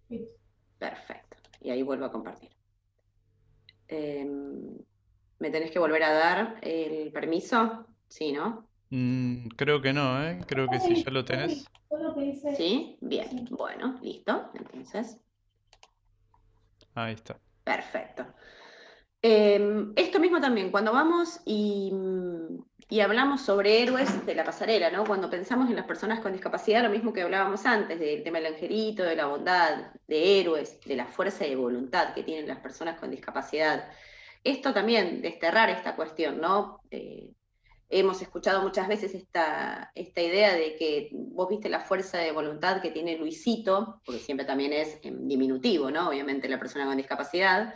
Listo. Perfecto. Y ahí vuelvo a compartir. ¿Me tenés que volver a dar el permiso? Sí, ¿no? Creo que no, ¿eh? Creo que si ya lo Sí, tenés. fue lo que hice. Sí, bien. Sí. Bueno, listo. Entonces, Ahí está. perfecto. Esto mismo también, cuando vamos y hablamos sobre héroes de la pasarela, ¿no? Cuando pensamos en las personas con discapacidad, lo mismo que hablábamos antes, del tema del angelito, de la bondad, de héroes, de la fuerza de voluntad que tienen las personas con discapacidad. Esto también, desterrar esta cuestión, ¿no? Hemos escuchado muchas veces esta idea de que vos viste la fuerza de voluntad que tiene Luisito, porque siempre también es en diminutivo, ¿no? Obviamente la persona con discapacidad,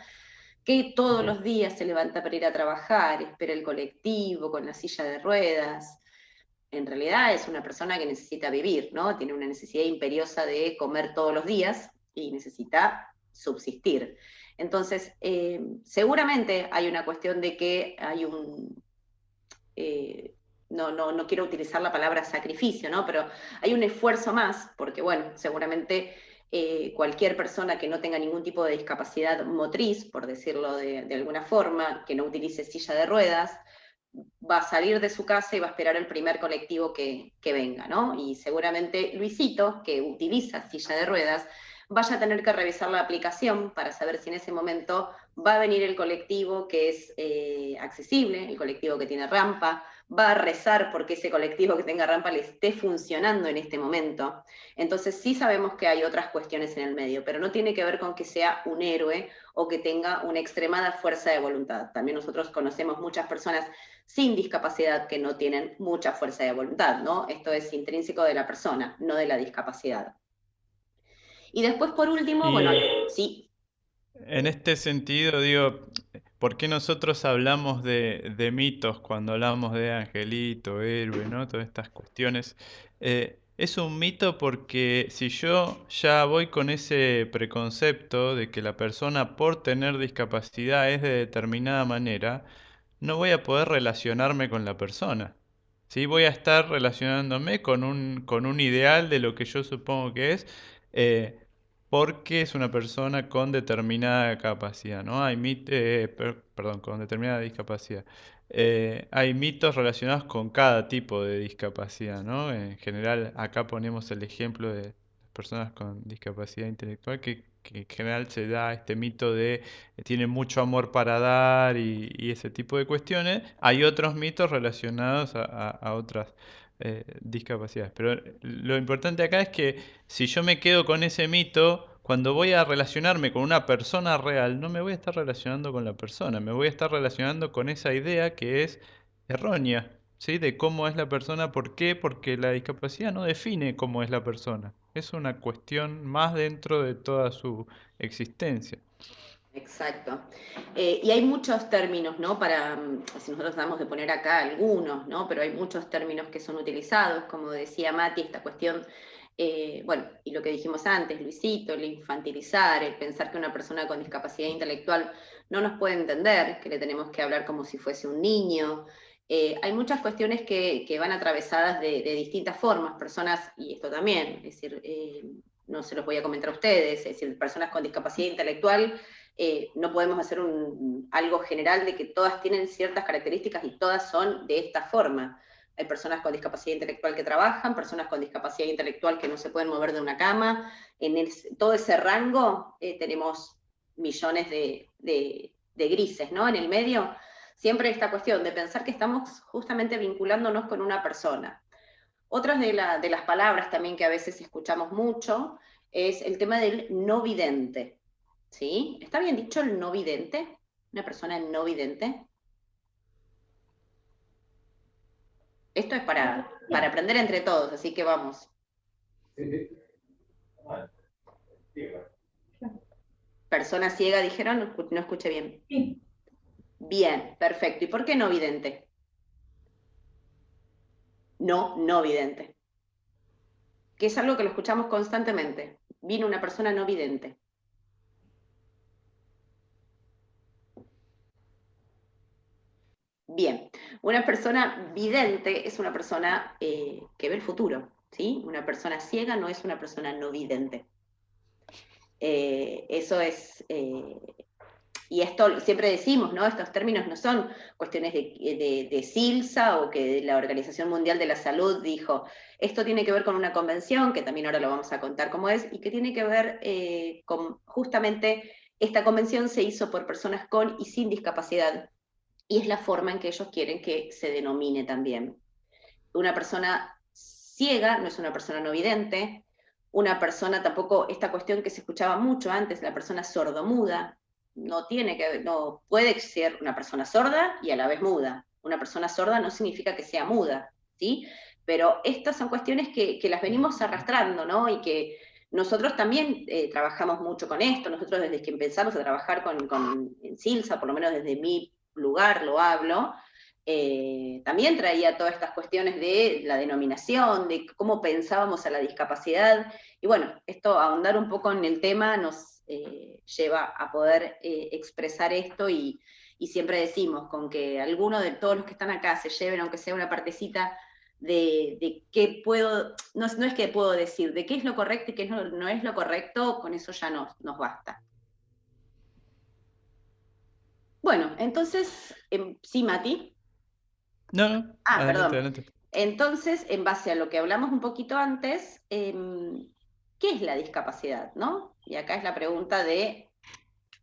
que todos los días se levanta para ir a trabajar, espera el colectivo con la silla de ruedas. En realidad es una persona que necesita vivir, ¿no? Tiene una necesidad imperiosa de comer todos los días y necesita subsistir. Entonces, seguramente hay una cuestión de que hay no quiero utilizar la palabra sacrificio, ¿no? Pero hay un esfuerzo más, porque bueno, seguramente cualquier persona que no tenga ningún tipo de discapacidad motriz, por decirlo de alguna forma, que no utilice silla de ruedas, va a salir de su casa y va a esperar el primer colectivo que venga, ¿no? Y seguramente Luisito, que utiliza silla de ruedas, vaya a tener que revisar la aplicación para saber si en ese momento va a venir el colectivo que es accesible, el colectivo que tiene rampa, va a rezar porque ese colectivo que tenga rampa le esté funcionando en este momento. Entonces sí sabemos que hay otras cuestiones en el medio, pero no tiene que ver con que sea un héroe o que tenga una extremada fuerza de voluntad. También nosotros conocemos muchas personas sin discapacidad que no tienen mucha fuerza de voluntad, ¿no? Esto es intrínseco de la persona, no de la discapacidad. Y después, por último, bueno, Y sí, en este sentido, digo, ¿por qué nosotros hablamos de mitos cuando hablamos de angelito, héroe, ¿no? Todas estas cuestiones. Es un mito porque si yo ya voy con ese preconcepto de que la persona por tener discapacidad es de determinada manera, no voy a poder relacionarme con la persona. ¿Sí? Voy a estar relacionándome con un ideal de lo que yo supongo que es. eh, Porque es una persona con determinada capacidad, ¿no? Perdón, con determinada discapacidad. Hay mitos relacionados con cada tipo de discapacidad, ¿no? En general, acá ponemos el ejemplo de personas con discapacidad intelectual, que en general se da este mito de que tienen mucho amor para dar y ese tipo de cuestiones. Hay otros mitos relacionados a otras discapacidades. Pero lo importante acá es que si yo me quedo con ese mito, cuando voy a relacionarme con una persona real, no me voy a estar relacionando con la persona, me voy a estar relacionando con esa idea que es errónea, ¿sí? De cómo es la persona, ¿por qué? Porque la discapacidad no define cómo es la persona, es una cuestión más dentro de toda su existencia. exacto. Y hay muchos términos, ¿no? Si nosotros damos de poner acá algunos, ¿no? Pero hay muchos términos que son utilizados, como decía Mati, esta cuestión, bueno, y lo que dijimos antes, Luisito, el infantilizar, el pensar que una persona con discapacidad intelectual no nos puede entender, que le tenemos que hablar como si fuese un niño. Hay muchas cuestiones que van atravesadas de distintas formas, personas, y esto también, es decir, no se los voy a comentar a ustedes, es decir, personas con discapacidad intelectual no podemos hacer algo general de que todas tienen ciertas características y todas son de esta forma. Hay personas con discapacidad intelectual que trabajan, personas con discapacidad intelectual que no se pueden mover de una cama. Todo ese rango tenemos millones de grises, ¿no? En el medio, siempre esta cuestión de pensar que estamos justamente vinculándonos con una persona. Otras de las palabras también que a veces escuchamos mucho es el tema del no vidente. ¿Sí? ¿Está bien dicho el no vidente? ¿Una persona no vidente? Esto es para aprender entre todos, así que vamos. Persona ciega, dijeron, no escuché bien. Sí. Bien, perfecto. ¿Y por qué no vidente? No, no vidente. Que es algo que lo escuchamos constantemente. Vino una persona no vidente. Bien, una persona vidente es una persona que ve el futuro, ¿sí? Una persona ciega no es una persona no vidente. Eso es... y esto siempre decimos, ¿no? Estos términos no son cuestiones de CILSA o que la Organización Mundial de la Salud dijo, esto tiene que ver con una convención, que también ahora lo vamos a contar cómo es, y que tiene que ver con justamente esta convención se hizo por personas con y sin discapacidad, y es la forma en que ellos quieren que se denomine también. Una persona ciega no es una persona no vidente, una persona tampoco, esta cuestión que se escuchaba mucho antes, la persona sordomuda, no puede ser una persona sorda y a la vez muda. Una persona sorda no significa que sea muda, ¿sí? Pero estas son cuestiones que las venimos arrastrando, ¿no? Y que nosotros también trabajamos mucho con esto, nosotros desde que empezamos a trabajar en Silsa, por lo menos desde mi lugar lo hablo, también traía todas estas cuestiones de la denominación, de cómo pensábamos a la discapacidad, y bueno, esto, ahondar un poco en el tema, nos lleva a poder expresar esto, y siempre decimos, con que alguno de todos los que están acá se lleven, aunque sea una partecita, de qué puedo, no es que puedo decir, de qué es lo correcto y qué no es lo correcto, con eso ya nos basta. Bueno, entonces, sí, Mati. No, no, adelante, Perdón. adelante. Entonces, en base a lo que hablamos un poquito antes, ¿qué es la discapacidad, no? Y acá es la pregunta de,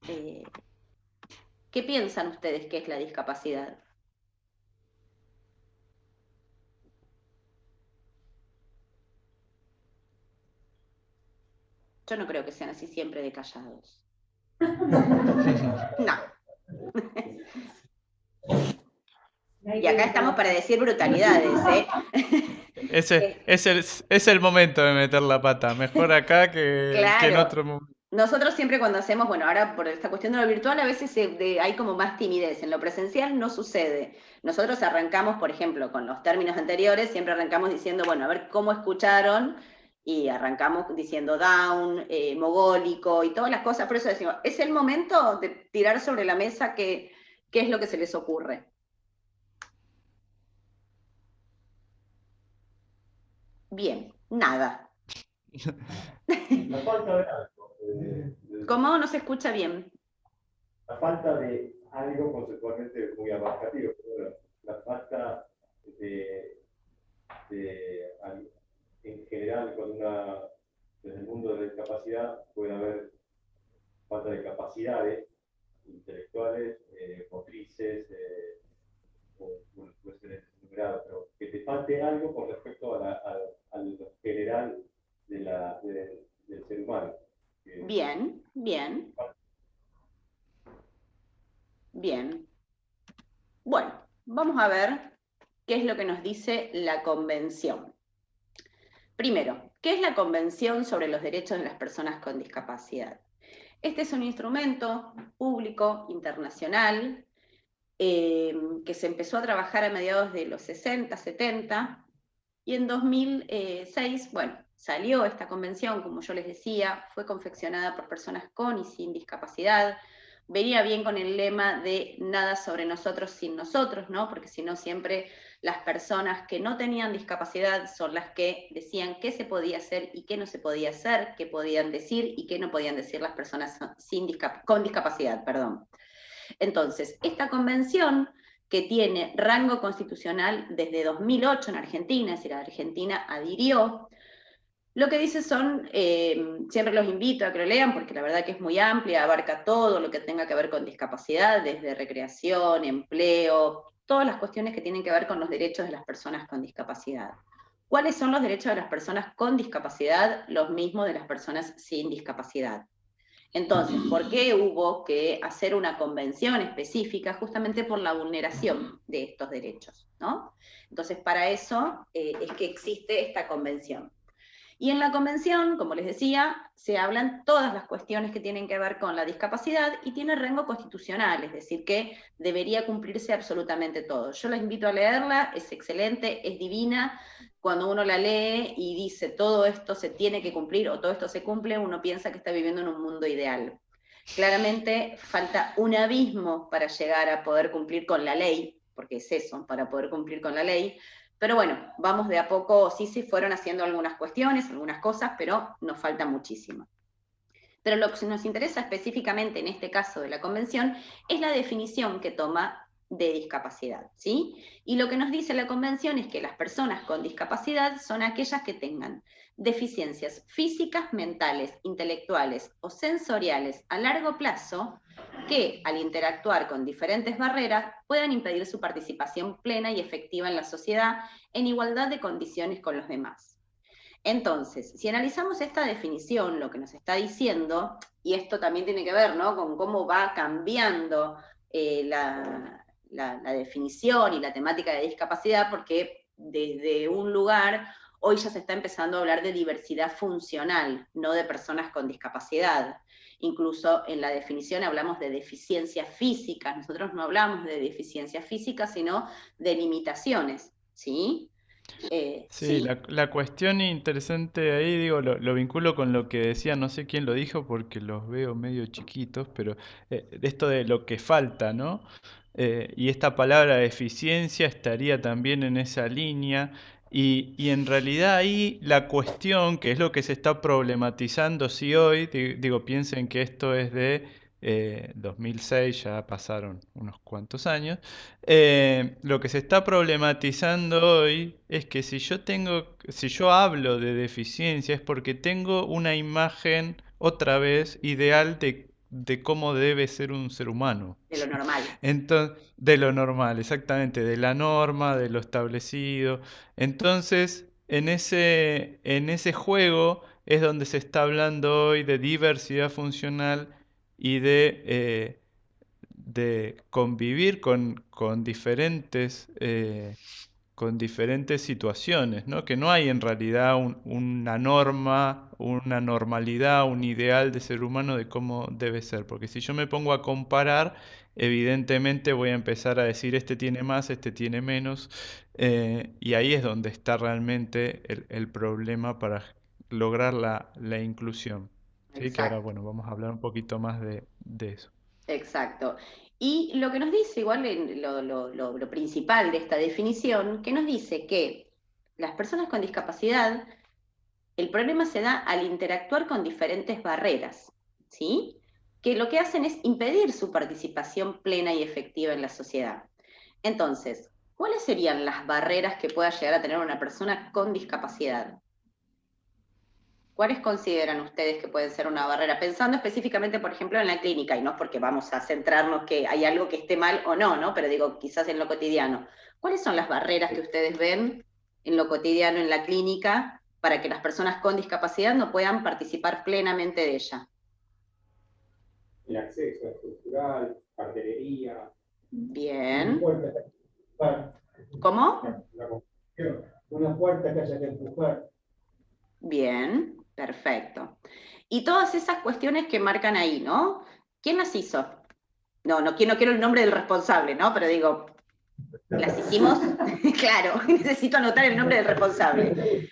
eh, ¿qué piensan ustedes que es la discapacidad? Yo no creo que sean así siempre de callados. No. Y acá estamos para decir brutalidades, ¿eh? Es el momento de meter la pata. Mejor acá que en Claro. otro momento. Nosotros siempre cuando hacemos, bueno, ahora por esta cuestión de lo virtual a veces hay como más timidez, en lo presencial no sucede. Nosotros arrancamos, por ejemplo, con los términos anteriores, siempre arrancamos diciendo, bueno, a ver cómo escucharon, y arrancamos diciendo down, mogólico y todas las cosas, por eso decimos, es el momento de tirar sobre la mesa qué es lo que se les ocurre. Bien, nada. La falta de algo. ¿Cómo no se escucha bien? La falta de algo conceptualmente muy abarcativo. La falta de en general, desde el mundo de la discapacidad puede haber falta de capacidades intelectuales, motrices, o cuestiones enumeradas, pero que te falte algo con respecto a lo general del ser humano. Bien, bien. Bien. Bueno, vamos a ver qué es lo que nos dice la Convención. Primero, ¿qué es la Convención sobre los Derechos de las Personas con Discapacidad? Este es un instrumento público internacional que se empezó a trabajar a mediados de los 60, 70, y en 2006, bueno, salió esta convención, como yo les decía, fue confeccionada por personas con y sin discapacidad, venía bien con el lema de nada sobre nosotros sin nosotros, ¿no? Porque si no siempre las personas que no tenían discapacidad son las que decían qué se podía hacer y qué no se podía hacer, qué podían decir y qué no podían decir las personas con discapacidad, perdón. Entonces, esta convención, que tiene rango constitucional desde 2008 en Argentina, es decir, Argentina adhirió, lo que dice son, siempre los invito a que lo lean, porque la verdad que es muy amplia, abarca todo lo que tenga que ver con discapacidad, desde recreación, empleo, todas las cuestiones que tienen que ver con los derechos de las personas con discapacidad. ¿Cuáles son los derechos de las personas con discapacidad? Los mismos de las personas sin discapacidad. Entonces, ¿por qué hubo que hacer una convención específica? Justamente por la vulneración de estos derechos, ¿no? Entonces, para eso es que existe esta convención. Y en la convención, como les decía, se hablan todas las cuestiones que tienen que ver con la discapacidad y tiene rango constitucional, es decir, que debería cumplirse absolutamente todo. Yo les invito a leerla, es excelente, es divina. Cuando uno la lee y dice todo esto se tiene que cumplir o todo esto se cumple, uno piensa que está viviendo en un mundo ideal. Claramente falta un abismo para llegar a poder cumplir con la ley, porque es eso, para poder cumplir con la ley. Pero bueno, vamos de a poco, sí se fueron haciendo algunas cuestiones, algunas cosas, pero nos falta muchísimo. Pero lo que nos interesa específicamente en este caso de la Convención es la definición que toma de discapacidad, ¿sí? Y lo que nos dice la Convención es que las personas con discapacidad son aquellas que tengan deficiencias físicas, mentales, intelectuales o sensoriales a largo plazo que, al interactuar con diferentes barreras, puedan impedir su participación plena y efectiva en la sociedad en igualdad de condiciones con los demás. Entonces, si analizamos esta definición, lo que nos está diciendo, y esto también tiene que ver, ¿no?, con cómo va cambiando la definición y la temática de discapacidad, porque desde un lugar hoy ya se está empezando a hablar de diversidad funcional, no de personas con discapacidad. Incluso en la definición hablamos de deficiencias físicas, nosotros no hablamos de deficiencias físicas, sino de limitaciones, ¿sí? Sí, Sí. la cuestión interesante ahí, digo, lo vinculo con lo que decía, no sé quién lo dijo porque los veo medio chiquitos, pero de esto de lo que falta, ¿no? Y esta palabra eficiencia estaría también en esa línea, y en realidad ahí la cuestión, que es lo que se está problematizando, si hoy, digo, piensen que esto es de 2006, ya pasaron unos cuantos años. Lo que se está problematizando hoy es que si yo hablo de deficiencia es porque tengo una imagen otra vez ideal de cómo debe ser un ser humano. De lo normal. Entonces, de lo normal, exactamente, de la norma, de lo establecido. Entonces, en ese juego es donde se está hablando hoy de diversidad funcional y de convivir con diferentes situaciones, ¿no? Que no hay en realidad una norma, una normalidad, un ideal de ser humano de cómo debe ser. Porque si yo me pongo a comparar, evidentemente voy a empezar a decir este tiene más, este tiene menos, y ahí es donde está realmente el problema para lograr la inclusión. Sí, que ahora, Exacto. bueno, vamos a hablar un poquito más de eso. Exacto. Y lo que nos dice, igual lo principal de esta definición, que nos dice que las personas con discapacidad, el problema se da al interactuar con diferentes barreras, ¿sí? Que lo que hacen es impedir su participación plena y efectiva en la sociedad. Entonces, ¿cuáles serían las barreras que pueda llegar a tener una persona con discapacidad? ¿Cuáles consideran ustedes que pueden ser una barrera? Pensando específicamente, por ejemplo, en la clínica, y no porque vamos a centrarnos que hay algo que esté mal o no, ¿no? Pero digo, quizás en lo cotidiano. ¿Cuáles son las barreras que ustedes ven en lo cotidiano, en la clínica, para que las personas con discapacidad no puedan participar plenamente de ella? El acceso estructural, cartelería, Bien. puertas que empujar, ¿Cómo? la construcción, una puerta que haya que empujar. Bien, perfecto. Y todas esas cuestiones que marcan ahí, ¿no? ¿Quién las hizo? No quiero el nombre del responsable, ¿no? Pero digo, las hicimos, claro, necesito anotar el nombre del responsable.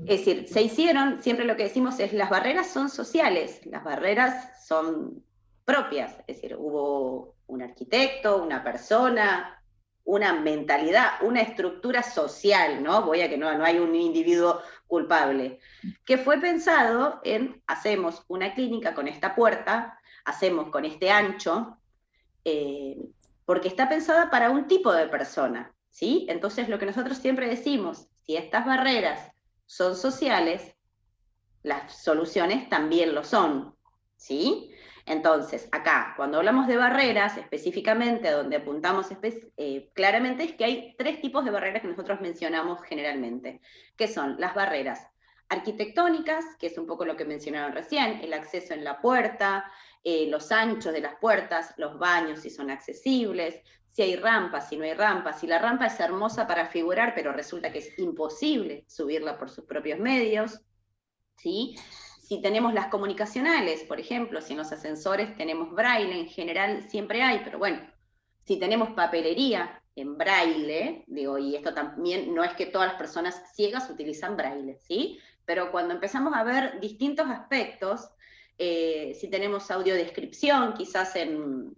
Es decir, se hicieron, siempre lo que decimos es, las barreras son sociales, las barreras son propias, es decir, hubo un arquitecto, una persona, una mentalidad, una estructura social, ¿no? Voy a que no hay un individuo culpable, que fue pensado en, hacemos una clínica con esta puerta, hacemos con este ancho, porque está pensada para un tipo de persona, ¿sí? Entonces lo que nosotros siempre decimos, si estas barreras son sociales, las soluciones también lo son, ¿sí? Entonces, acá, cuando hablamos de barreras, específicamente, donde apuntamos claramente, es que hay tres tipos de barreras que nosotros mencionamos generalmente, que son las barreras arquitectónicas, que es un poco lo que mencionaron recién, el acceso en la puerta, los anchos de las puertas, los baños si son accesibles, si hay rampas, si no hay rampas, si la rampa es hermosa para figurar, pero resulta que es imposible subirla por sus propios medios, ¿sí? Si tenemos las comunicacionales, por ejemplo, si en los ascensores tenemos braille, en general siempre hay, pero bueno, si tenemos papelería en braille, digo, y esto también no es que todas las personas ciegas utilizan braille, ¿sí? Pero cuando empezamos a ver distintos aspectos, si tenemos audiodescripción, quizás en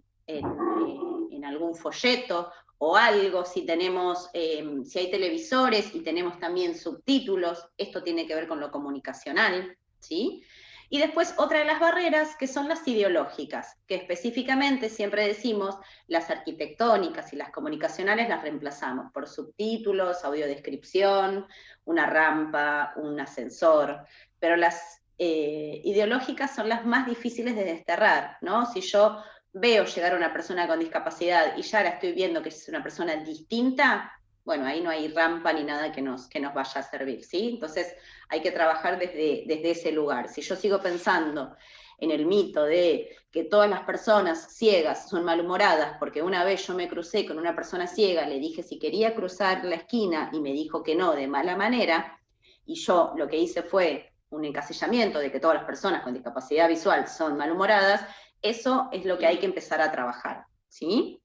algún folleto o algo, si tenemos, si hay televisores y tenemos también subtítulos, esto tiene que ver con lo comunicacional, ¿sí? Y después otra de las barreras que son las ideológicas, que específicamente siempre decimos las arquitectónicas y las comunicacionales las reemplazamos por subtítulos, audiodescripción, una rampa, un ascensor, pero las ideológicas son las más difíciles de desterrar, ¿no? Si yo veo llegar a una persona con discapacidad y ya la estoy viendo que es una persona distinta, bueno, ahí no hay rampa ni nada que nos vaya a servir, ¿sí? Entonces hay que trabajar desde ese lugar. Si yo sigo pensando en el mito de que todas las personas ciegas son malhumoradas, porque una vez yo me crucé con una persona ciega, le dije si quería cruzar la esquina y me dijo que no, de mala manera, y yo lo que hice fue un encasillamiento de que todas las personas con discapacidad visual son malhumoradas, eso es lo que hay que empezar a trabajar, ¿sí?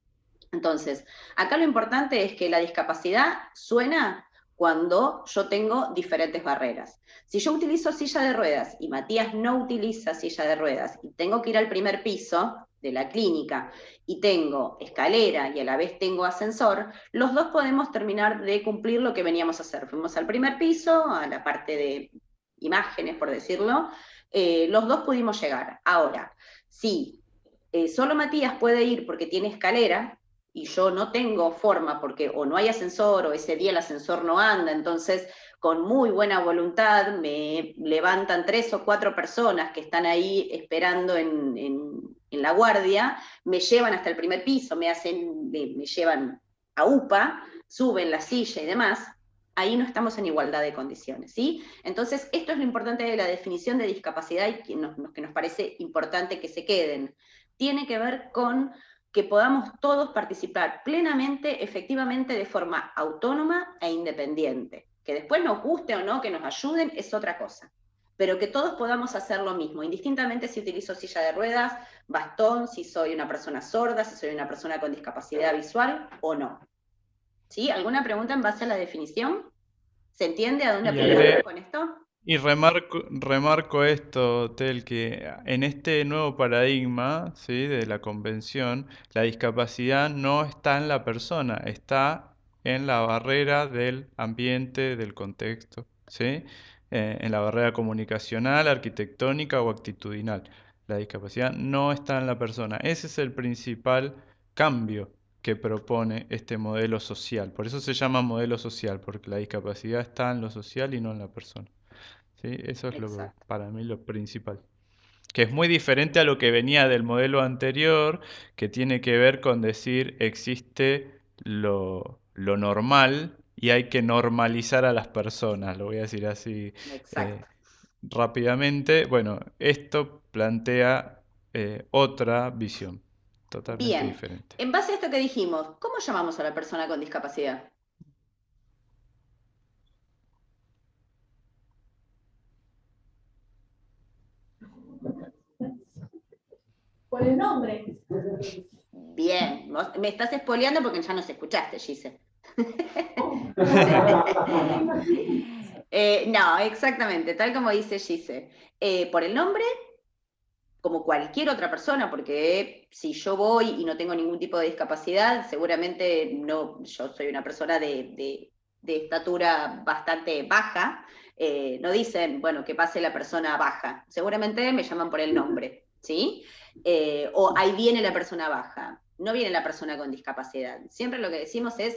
Entonces, acá lo importante es que la discapacidad suena cuando yo tengo diferentes barreras. Si yo utilizo silla de ruedas y Matías no utiliza silla de ruedas y tengo que ir al primer piso de la clínica y tengo escalera y a la vez tengo ascensor, los dos podemos terminar de cumplir lo que veníamos a hacer. Fuimos al primer piso, a la parte de imágenes, por decirlo, los dos pudimos llegar. Ahora, si solo Matías puede ir porque tiene escalera, y yo no tengo forma porque o no hay ascensor o ese día el ascensor no anda, entonces con muy buena voluntad me levantan 3 o 4 personas que están ahí esperando en la guardia, me llevan hasta el primer piso, me llevan a UPA, suben la silla y demás, ahí no estamos en igualdad de condiciones, ¿sí? Entonces esto es lo importante de la definición de discapacidad y que nos parece importante que se queden. Tiene que ver con que podamos todos participar plenamente, efectivamente, de forma autónoma e independiente. Que después nos guste o no, que nos ayuden, es otra cosa. Pero que todos podamos hacer lo mismo, indistintamente si utilizo silla de ruedas, bastón, si soy una persona sorda, si soy una persona con discapacidad visual o no. ¿Sí? ¿Alguna pregunta en base a la definición? ¿Se entiende a dónde Y apuntamos con esto? Y remarco esto, Tel, que en este nuevo paradigma, ¿sí?, de la convención, la discapacidad no está en la persona, está en la barrera del ambiente, del contexto, ¿sí? En la barrera comunicacional, arquitectónica o actitudinal. La discapacidad no está en la persona. Ese es el principal cambio que propone este modelo social. Por eso se llama modelo social, porque la discapacidad está en lo social y no en la persona. Sí, eso es Exacto. para mí lo principal. Que es muy diferente a lo que venía del modelo anterior, que tiene que ver con decir existe lo normal y hay que normalizar a las personas, lo voy a decir así Exacto. rápidamente. Bueno, esto plantea otra visión, totalmente Bien. diferente. En base a esto que dijimos, ¿cómo llamamos a la persona con discapacidad? Por el nombre. Bien, me estás espoleando porque ya nos escuchaste, Gise. No, exactamente, tal como dice Gise. Por el nombre, como cualquier otra persona, porque si yo voy y no tengo ningún tipo de discapacidad, seguramente no, yo soy una persona de estatura bastante baja, no dicen, bueno, que pase la persona baja, seguramente me llaman por el nombre, ¿sí? O ahí viene la persona baja, no viene la persona con discapacidad. Siempre lo que decimos es,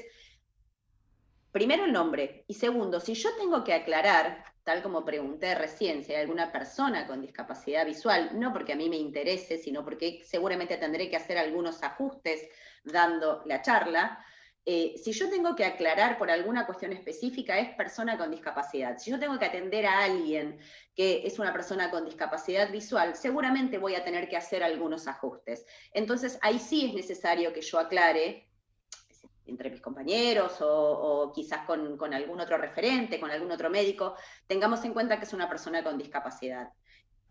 primero el nombre, y segundo, si yo tengo que aclarar, tal como pregunté recién, si hay alguna persona con discapacidad visual, no porque a mí me interese, sino porque seguramente tendré que hacer algunos ajustes dando la charla, si yo tengo que aclarar por alguna cuestión específica, es persona con discapacidad. Si yo tengo que atender a alguien que es una persona con discapacidad visual, seguramente voy a tener que hacer algunos ajustes. Entonces, ahí sí es necesario que yo aclare entre mis compañeros o quizás con algún otro referente, con algún otro médico, tengamos en cuenta que es una persona con discapacidad.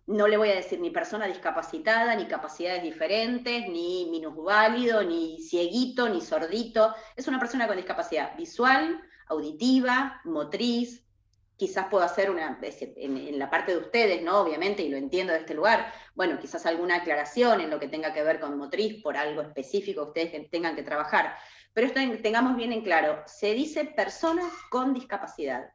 No le voy a decir ni persona discapacitada, ni capacidades diferentes, ni minusválido, ni cieguito, ni sordito. Es una persona con discapacidad visual, auditiva, motriz. Quizás puedo hacer en la parte de ustedes, ¿no? Obviamente, y lo entiendo de este lugar, bueno, quizás alguna aclaración en lo que tenga que ver con motriz por algo específico que ustedes tengan que trabajar. Pero esto tengamos bien en claro, se dice personas con discapacidad.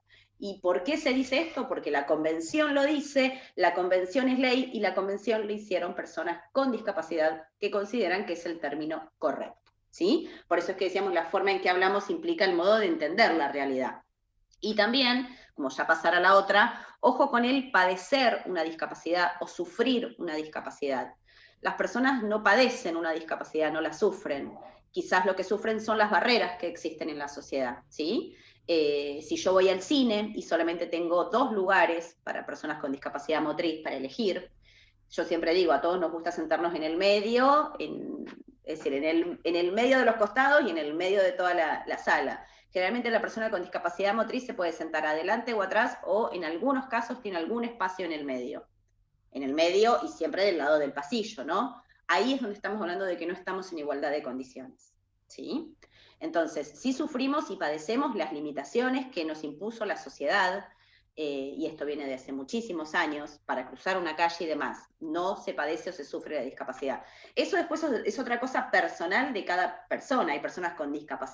¿Y por qué se dice esto? Porque la convención lo dice, la convención es ley y la convención lo hicieron personas con discapacidad que consideran que es el término correcto, ¿sí? Por eso es que decíamos la forma en que hablamos implica el modo de entender la realidad. Y también, como ya pasará la otra, ojo con el padecer una discapacidad o sufrir una discapacidad. Las personas no padecen una discapacidad, no la sufren. Quizás lo que sufren son las barreras que existen en la sociedad, ¿sí? Si yo voy al cine y solamente tengo 2 lugares para personas con discapacidad motriz para elegir, yo siempre digo, a todos nos gusta sentarnos en el medio, es decir, en el medio de los costados y en el medio de toda la sala. Generalmente la persona con discapacidad motriz se puede sentar adelante o atrás, o en algunos casos tiene algún espacio en el medio. En el medio y siempre del lado del pasillo, ¿no? Ahí es donde estamos hablando de que no estamos en igualdad de condiciones, ¿sí? Entonces, sí sufrimos y padecemos las limitaciones que nos impuso la sociedad, y esto viene de hace muchísimos años, para cruzar una calle y demás. No se padece o se sufre de discapacidad. Eso después es otra cosa personal de cada persona. Hay personas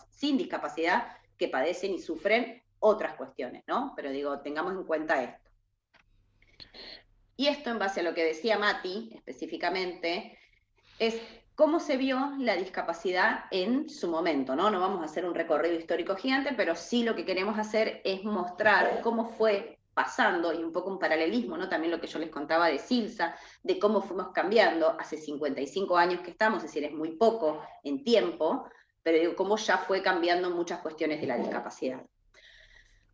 sin discapacidad que padecen y sufren otras cuestiones, ¿no? Pero digo, tengamos en cuenta esto. Y esto, en base a lo que decía Mati, específicamente, es cómo se vio la discapacidad en su momento, ¿no? No vamos a hacer un recorrido histórico gigante, pero sí lo que queremos hacer es mostrar cómo fue pasando, y un poco un paralelismo, ¿no? También lo que yo les contaba de Silsa, de cómo fuimos cambiando hace 55 años que estamos, es decir, es muy poco en tiempo, pero digo, cómo ya fue cambiando muchas cuestiones de la discapacidad.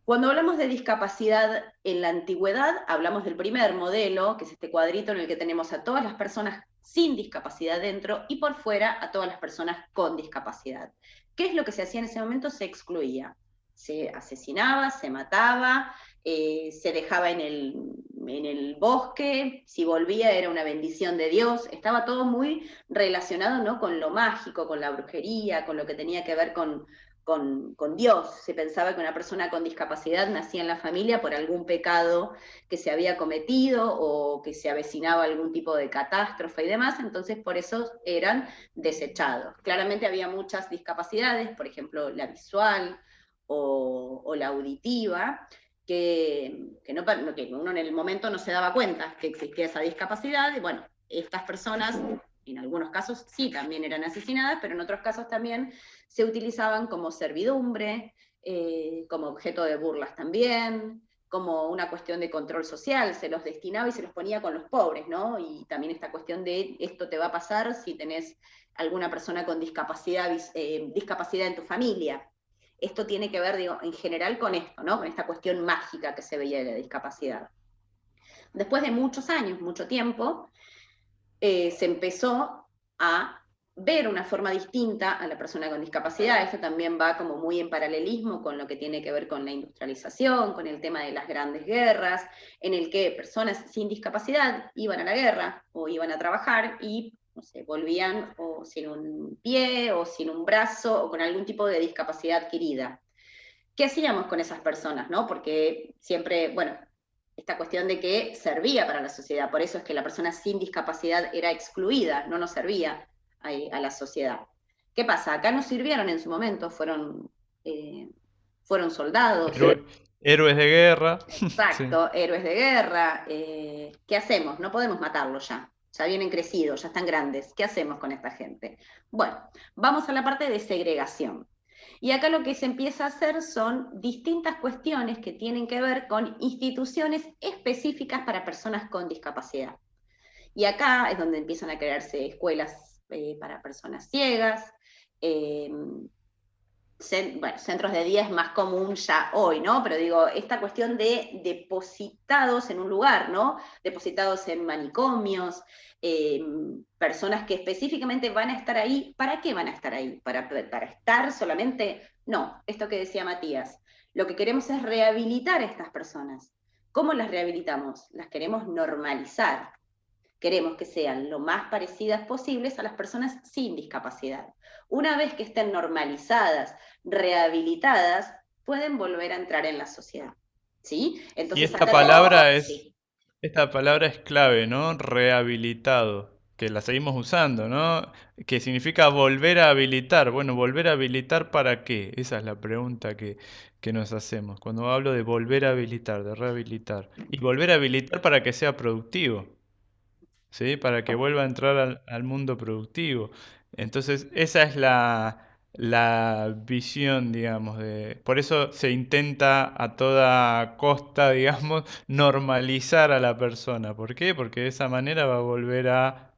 Cuando hablamos de discapacidad en la antigüedad, hablamos del primer modelo, que es este cuadrito en el que tenemos a todas las personas sin discapacidad dentro y por fuera a todas las personas con discapacidad. ¿Qué es lo que se hacía en ese momento? Se excluía, se asesinaba, se mataba, se dejaba en el bosque, si volvía era una bendición de Dios, estaba todo muy relacionado, ¿no?, con lo mágico, con la brujería, con lo que tenía que ver con Dios. Se pensaba que una persona con discapacidad nacía en la familia por algún pecado que se había cometido o que se avecinaba algún tipo de catástrofe y demás, entonces por eso eran desechados. Claramente había muchas discapacidades, por ejemplo la visual o la auditiva, que uno en el momento no se daba cuenta que existía esa discapacidad, y bueno, estas personas en algunos casos sí también eran asesinadas, pero en otros casos también se utilizaban como servidumbre, como objeto de burlas también, como una cuestión de control social, se los destinaba y se los ponía con los pobres, ¿no? Y también esta cuestión de esto te va a pasar si tenés alguna persona con discapacidad en tu familia. Esto tiene que ver, digo, en general con esto, ¿no? Con esta cuestión mágica que se veía de la discapacidad. Después de muchos años, mucho tiempo, se empezó a ver una forma distinta a la persona con discapacidad. Esto también va como muy en paralelismo con lo que tiene que ver con la industrialización, con el tema de las grandes guerras, en el que personas sin discapacidad iban a la guerra o iban a trabajar y, no sé, volvían o sin un pie o sin un brazo o con algún tipo de discapacidad adquirida. ¿Qué hacíamos con esas personas, no? Porque siempre, bueno, esta cuestión de que servía para la sociedad, por eso es que la persona sin discapacidad era excluida, no nos servía a la sociedad. ¿Qué pasa? Acá nos sirvieron en su momento, fueron soldados. Héroes de guerra. Exacto, sí. Héroes de guerra. ¿Qué hacemos? No podemos matarlos ya vienen crecidos, ya están grandes. ¿Qué hacemos con esta gente? Bueno, vamos a la parte de segregación. Y acá lo que se empieza a hacer son distintas cuestiones que tienen que ver con instituciones específicas para personas con discapacidad. Y acá es donde empiezan a crearse escuelas para personas ciegas, centros de día es más común ya hoy, ¿no? Pero digo, esta cuestión de depositados en un lugar, ¿no? Depositados en manicomios, personas que específicamente van a estar ahí. ¿Para qué van a estar ahí? ¿Para estar solamente? No, esto que decía Matías. Lo que queremos es rehabilitar a estas personas. ¿Cómo las rehabilitamos? Las queremos normalizar. Queremos que sean lo más parecidas posibles a las personas sin discapacidad. Una vez que estén normalizadas, rehabilitadas, pueden volver a entrar en la sociedad. ¿Sí? Entonces, y esta palabra es clave, ¿no? Rehabilitado. que la seguimos usando, ¿no? Que significa volver a habilitar. Bueno, ¿volver a habilitar para qué? Esa es la pregunta que nos hacemos. Cuando hablo de volver a habilitar, de rehabilitar. Y volver a habilitar para que sea productivo. ¿Sí? Para que vuelva a entrar al mundo productivo. Entonces, esa es la visión, digamos, por eso se intenta a toda costa, digamos, normalizar a la persona. ¿Por qué? Porque de esa manera va a volver a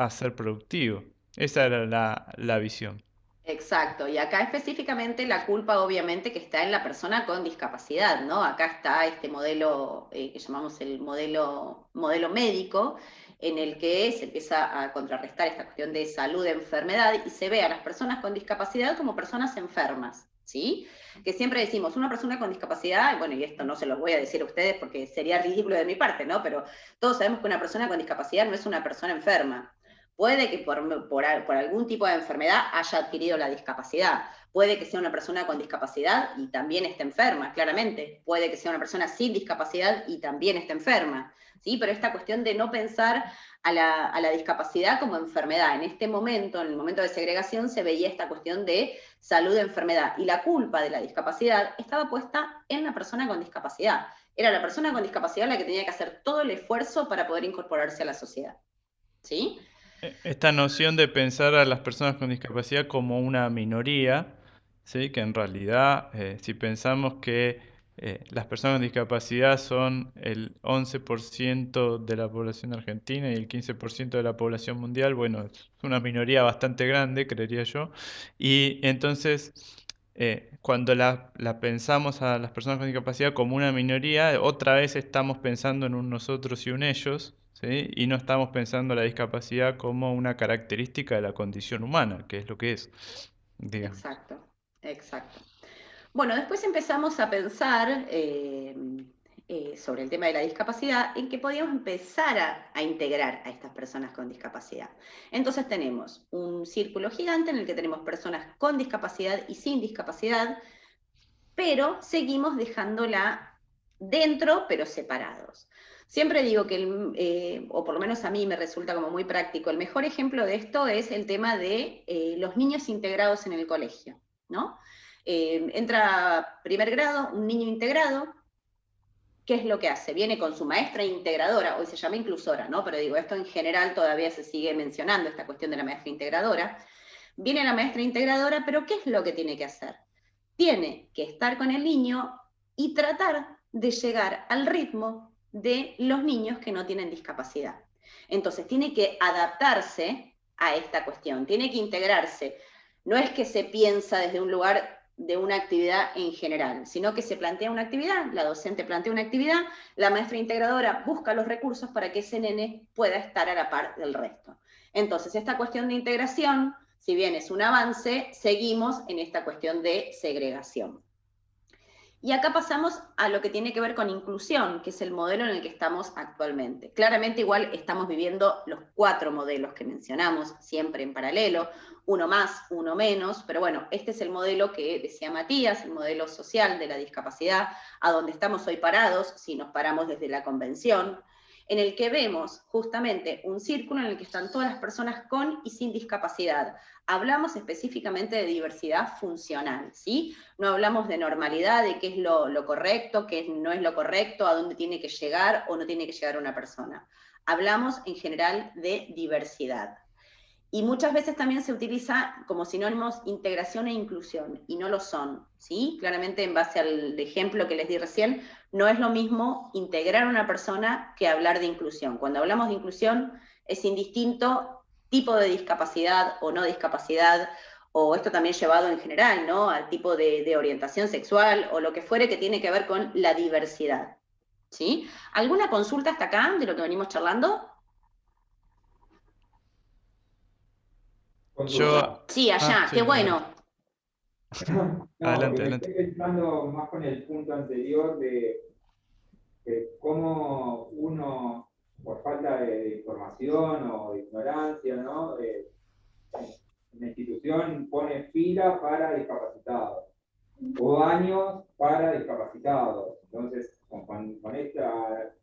ser productivo. Esa era la visión. Exacto, y acá específicamente la culpa obviamente que está en la persona con discapacidad, ¿no? Acá está este modelo que llamamos el modelo médico, en el que se empieza a contrarrestar esta cuestión de salud-enfermedad y se ve a las personas con discapacidad como personas enfermas, ¿sí? Que siempre decimos, una persona con discapacidad, bueno, y esto no se los voy a decir a ustedes porque sería ridículo de mi parte, ¿no? Pero todos sabemos que una persona con discapacidad no es una persona enferma. Puede que por algún tipo de enfermedad haya adquirido la discapacidad. Puede que sea una persona con discapacidad y también esté enferma, claramente. Puede que sea una persona sin discapacidad y también esté enferma. ¿Sí? Pero esta cuestión de no pensar a la discapacidad como enfermedad. En este momento, en el momento de segregación, se veía esta cuestión de salud-enfermedad. Y la culpa de la discapacidad estaba puesta en la persona con discapacidad. Era la persona con discapacidad la que tenía que hacer todo el esfuerzo para poder incorporarse a la sociedad. ¿Sí? Esta noción de pensar a las personas con discapacidad como una minoría, ¿sí? Que en realidad, si pensamos que las personas con discapacidad son el 11% de la población argentina y el 15% de la población mundial, bueno, es una minoría bastante grande, creería yo. Y entonces, cuando la pensamos a las personas con discapacidad como una minoría, otra vez estamos pensando en un nosotros y un ellos, ¿sí? Y no estamos pensando la discapacidad como una característica de la condición humana, que es lo que es, digamos. Exacto, exacto. Bueno, después empezamos a pensar sobre el tema de la discapacidad, en que podíamos empezar a integrar a estas personas con discapacidad. Entonces tenemos un círculo gigante en el que tenemos personas con discapacidad y sin discapacidad, pero seguimos dejándola dentro, pero separados. Siempre digo que, o por lo menos a mí me resulta como muy práctico, el mejor ejemplo de esto es el tema de los niños integrados en el colegio, ¿no? Entra primer grado, un niño integrado, ¿qué es lo que hace? Viene con su maestra integradora, hoy se llama inclusora, ¿no? Pero digo, esto en general todavía se sigue mencionando, esta cuestión de la maestra integradora. Viene la maestra integradora, pero ¿qué es lo que tiene que hacer? Tiene que estar con el niño y tratar de llegar al ritmo de los niños que no tienen discapacidad. Entonces, tiene que adaptarse a esta cuestión, tiene que integrarse. No es que se piensa desde un lugar de una actividad en general, sino que se plantea una actividad, la docente plantea una actividad, la maestra integradora busca los recursos para que ese nene pueda estar a la par del resto. Entonces, esta cuestión de integración, si bien es un avance, seguimos en esta cuestión de segregación. Y acá pasamos a lo que tiene que ver con inclusión, que es el modelo en el que estamos actualmente. Claramente igual estamos viviendo los 4 modelos que mencionamos, siempre en paralelo, uno más, uno menos, pero bueno, este es el modelo que decía Matías, el modelo social de la discapacidad, a donde estamos hoy parados, si nos paramos desde la convención, en el que vemos justamente un círculo en el que están todas las personas con y sin discapacidad. Hablamos específicamente de diversidad funcional, ¿sí? No hablamos de normalidad, de qué es lo correcto, qué no es lo correcto, a dónde tiene que llegar o no tiene que llegar una persona. Hablamos en general de diversidad. Y muchas veces también se utiliza como sinónimos integración e inclusión, y no lo son, ¿sí? Claramente en base al ejemplo que les di recién, no es lo mismo integrar a una persona que hablar de inclusión. Cuando hablamos de inclusión es indistinto tipo de discapacidad o no discapacidad, o esto también llevado en general, ¿no? Al tipo de orientación sexual o lo que fuere que tiene que ver con la diversidad, ¿sí? ¿Alguna consulta hasta acá de lo que venimos charlando? Yo, Sí, allá, sí, qué adelante, bueno. No, porque adelante, me adelante. estoy pensando más con el punto anterior de cómo uno, por falta de información o de ignorancia, ¿no? La institución pone fila para discapacitados o años para discapacitados. Entonces, con esta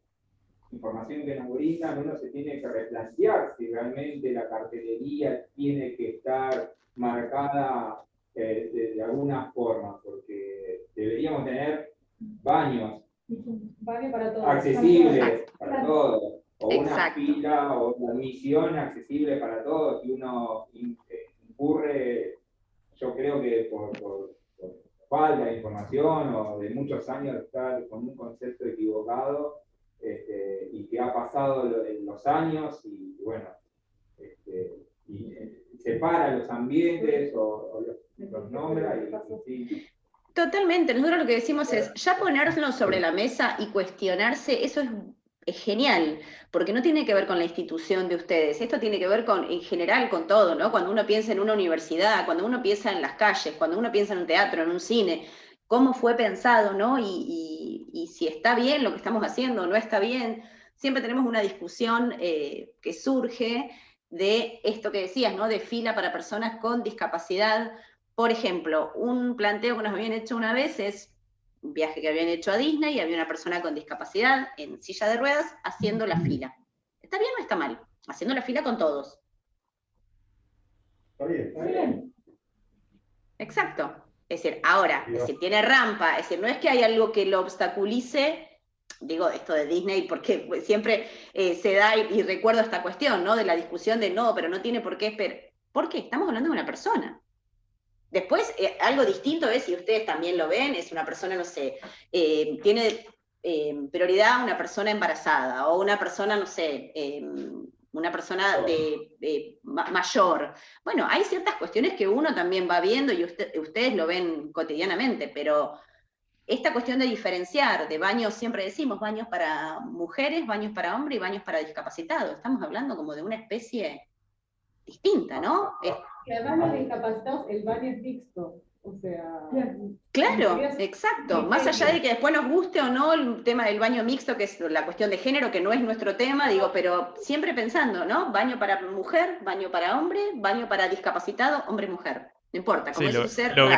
información que nos brindan, uno se tiene que replantear si realmente la cartelería tiene que estar marcada de alguna forma, porque deberíamos tener baños Vale para todos. accesibles para todos, o una Exacto. fila o una admisión accesible para todos, y uno incurre, yo creo que por falta de información o de muchos años de estar con un concepto equivocado, y que ha pasado los años y bueno, y separa los ambientes o los nombra y sí. Totalmente, nosotros lo que decimos es, ya ponerlo sobre la mesa y cuestionarse, eso es genial, porque no tiene que ver con la institución de ustedes, esto tiene que ver con, en general, con todo, ¿no? Cuando uno piensa en una universidad, cuando uno piensa en las calles, cuando uno piensa en un teatro, en un cine, cómo fue pensado, ¿no? Y si está bien lo que estamos haciendo o no está bien, siempre tenemos una discusión que surge de esto que decías, ¿no? De fila para personas con discapacidad. Por ejemplo, un planteo que nos habían hecho una vez es un viaje que habían hecho a Disney y había una persona con discapacidad en silla de ruedas haciendo la fila. ¿Está bien o está mal? Haciendo la fila con todos. Está bien, está bien. Exacto. Es decir, ahora, es decir, tiene rampa, es decir, no es que hay algo que lo obstaculice, digo esto de Disney porque siempre se da y recuerdo esta cuestión, ¿no? De la discusión de no, pero no tiene por qué esperar. ¿Por qué? Estamos hablando de una persona. Después, algo distinto es, si ustedes también lo ven, es una persona, no sé, tiene prioridad una persona embarazada, o una persona, no sé, una persona mayor. Bueno, hay ciertas cuestiones que uno también va viendo y ustedes lo ven cotidianamente, pero esta cuestión de diferenciar, de baños, siempre decimos, baños para mujeres, baños para hombres y baños para discapacitados. Estamos hablando como de una especie distinta, ¿no? Y además los discapacitados, el baño es mixto. O sea, claro, exacto. Más allá de que después nos guste o no el tema del baño mixto, que es la cuestión de género, que no es nuestro tema, digo, pero siempre pensando, ¿no? Baño para mujer, baño para hombre, baño para discapacitado, hombre y mujer. No importa, como Sí, es un ser lo raro.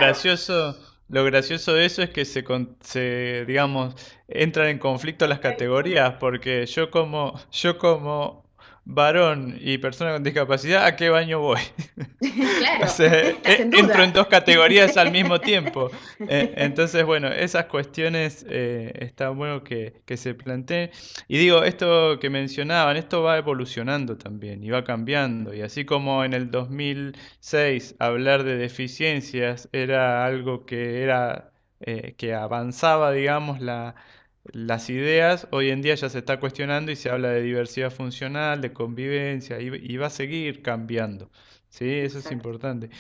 lo gracioso de eso es que digamos, entran en conflicto las categorías, porque yo como varón y persona con discapacidad, ¿a qué baño voy? O Claro, sea, estás en entro en duda. dos categorías al mismo tiempo. Entonces, bueno, esas cuestiones está bueno que se planteen. Y digo, esto que mencionaban, esto va evolucionando también y va cambiando. Y así como en el 2006 hablar de deficiencias era algo que avanzaba, digamos, las ideas, hoy en día ya se está cuestionando y se habla de diversidad funcional, de convivencia, y va a seguir cambiando. Sí, eso es Exacto. importante.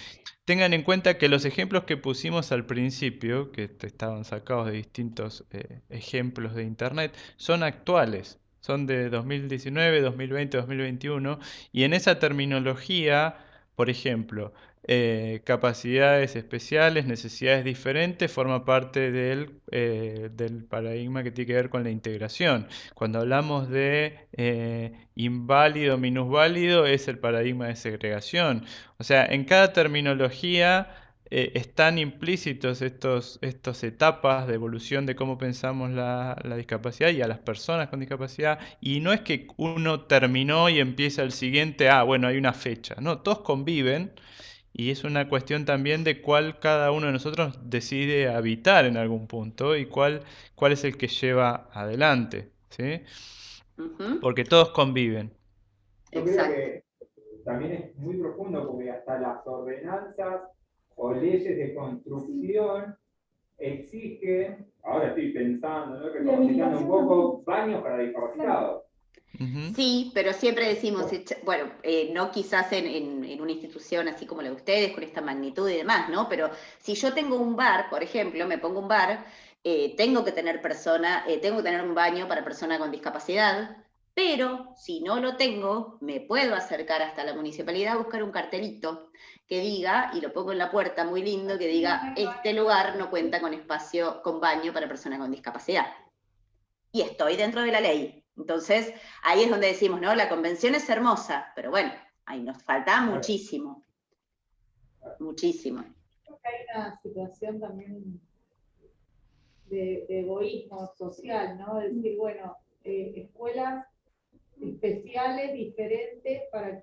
Tengan en cuenta que los ejemplos que pusimos al principio, que estaban sacados de distintos ejemplos de internet, son actuales. Son de 2019, 2020, 2021. Y en esa terminología, por ejemplo, capacidades especiales, necesidades diferentes, forma parte del paradigma que tiene que ver con la integración. Cuando hablamos de inválido, minusválido, es el paradigma de segregación. O sea, en cada terminología están implícitos estas etapas de evolución de cómo pensamos la discapacidad y a las personas con discapacidad. Y no es que uno terminó y empieza el siguiente, bueno, hay una fecha. No, todos conviven y es una cuestión también de cuál cada uno de nosotros decide habitar en algún punto y cuál es el que lleva adelante, ¿sí? Ujú. Porque todos conviven. Yo creo Exacto. que también es muy profundo porque hasta las ordenanzas o leyes de construcción exigen, ahora estoy pensando, ¿no? Recapacitando un poco, baños para discapacitados. Ujú. Sí, pero siempre decimos, bueno, no quizás en una institución así como la de ustedes, con esta magnitud y demás, ¿no? Pero si yo tengo un bar, por ejemplo, me pongo un bar, tengo que tener tengo que tener un baño para persona con discapacidad, pero si no lo tengo, me puedo acercar hasta la municipalidad a buscar un cartelito que diga, y lo pongo en la puerta muy lindo, que diga, este lugar no cuenta con espacio, con baño para persona con discapacidad. Y estoy dentro de la ley. Entonces, ahí es donde decimos, ¿no? La convención es hermosa, pero bueno, ahí nos falta muchísimo, muchísimo. creo que hay una situación también de egoísmo social, ¿no? Es decir, bueno, escuelas especiales, diferentes,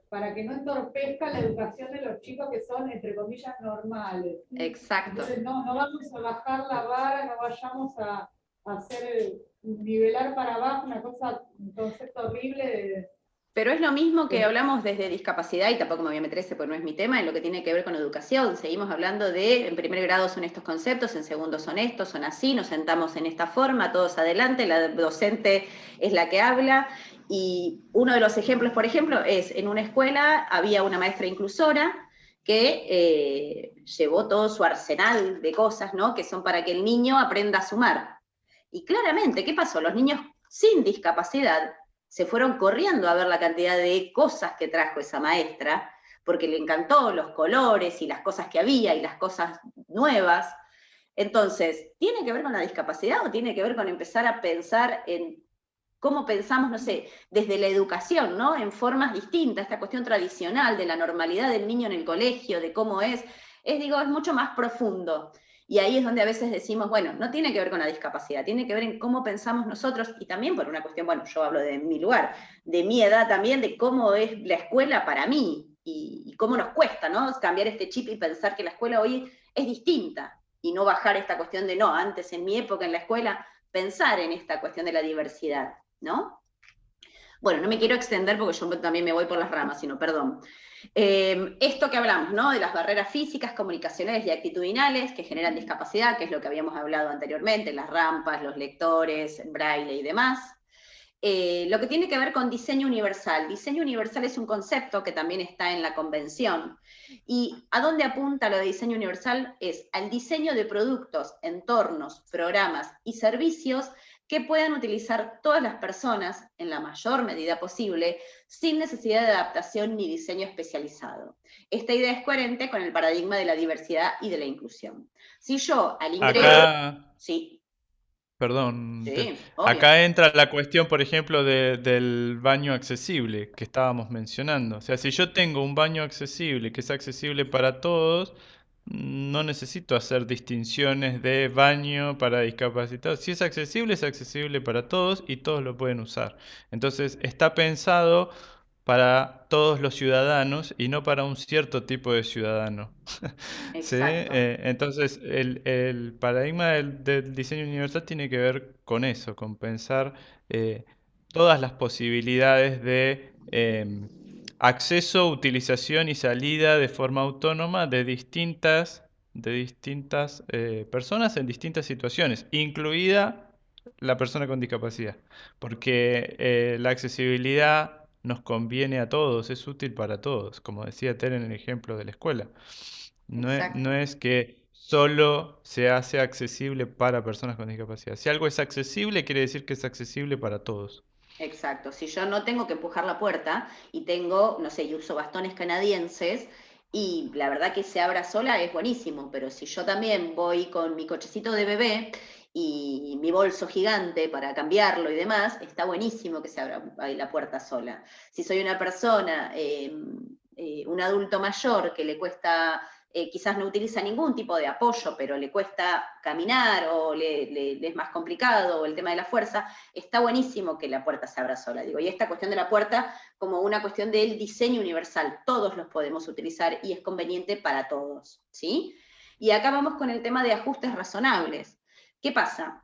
para que no entorpezca la educación de los chicos que son, entre comillas, normales. Exacto. Entonces no vamos a bajar la vara, no vayamos a hacer nivelar para abajo, un concepto horrible de... Pero es lo mismo que hablamos desde discapacidad, y tampoco me voy a meter ese porque no es mi tema, en lo que tiene que ver con educación. Seguimos hablando de, en primer grado son estos conceptos, en segundo son estos, son así, nos sentamos en esta forma, todos adelante, la docente es la que habla, y uno de los ejemplos, por ejemplo, es en una escuela había una maestra inclusora que llevó todo su arsenal de cosas, ¿no?, que son para que el niño aprenda a sumar. Y claramente, ¿qué pasó? Los niños sin discapacidad se fueron corriendo a ver la cantidad de cosas que trajo esa maestra, porque le encantó los colores y las cosas que había y las cosas nuevas. Entonces, ¿tiene que ver con la discapacidad o tiene que ver con empezar a pensar en cómo pensamos, no sé, desde la educación, ¿no?, en formas distintas, esta cuestión tradicional de la normalidad del niño en el colegio, de cómo es mucho más profundo. Y ahí es donde a veces decimos, bueno, no tiene que ver con la discapacidad, tiene que ver en cómo pensamos nosotros, y también por una cuestión, bueno, yo hablo de mi lugar, de mi edad también, de cómo es la escuela para mí, y cómo nos cuesta, ¿no?, cambiar este chip y pensar que la escuela hoy es distinta, y no bajar esta cuestión de, no, antes en mi época en la escuela, pensar en esta cuestión de la diversidad, ¿no? Bueno, no me quiero extender porque yo también me voy por las ramas, sino, perdón. Esto que hablamos, ¿no?, de las barreras físicas, comunicacionales y actitudinales que generan discapacidad, que es lo que habíamos hablado anteriormente, las rampas, los lectores, braille y demás. Lo que tiene que ver con diseño universal. Diseño universal es un concepto que también está en la convención. ¿Y a dónde apunta lo de diseño universal? Es al diseño de productos, entornos, programas y servicios que puedan utilizar todas las personas en la mayor medida posible, sin necesidad de adaptación ni diseño especializado. Esta idea es coherente con el paradigma de la diversidad y de la inclusión. Si yo al ingreso... Acá, Sí, perdón, sí, obvio. acá entra la cuestión, por ejemplo, del baño accesible que estábamos mencionando. O sea, si yo tengo un baño accesible, que es accesible para todos, no necesito hacer distinciones de baño para discapacitados. Si es accesible para todos y todos lo pueden usar. Entonces, está pensado para todos los ciudadanos y no para un cierto tipo de ciudadano. ¿Sí? Exacto. Entonces, el paradigma del diseño universal tiene que ver con eso, con pensar todas las posibilidades de acceso, utilización y salida de forma autónoma de distintas personas en distintas situaciones, incluida la persona con discapacidad, porque la accesibilidad nos conviene a todos, es útil para todos, como decía Ter en el ejemplo de la escuela. Exacto. No es que solo se hace accesible para personas con discapacidad. Si algo es accesible, quiere decir que es accesible para todos. Exacto, si yo no tengo que empujar la puerta y tengo, no sé, y uso bastones canadienses y la verdad que se abra sola es buenísimo, pero si yo también voy con mi cochecito de bebé y mi bolso gigante para cambiarlo y demás, está buenísimo que se abra ahí la puerta sola. Si soy una persona, un adulto mayor que le cuesta quizás no utiliza ningún tipo de apoyo, pero le cuesta caminar o le es más complicado, o el tema de la fuerza, está buenísimo que la puerta se abra sola. Digo, y esta cuestión de la puerta como una cuestión del diseño universal, todos los podemos utilizar y es conveniente para todos, ¿sí? Y acá vamos con el tema de ajustes razonables. ¿Qué pasa?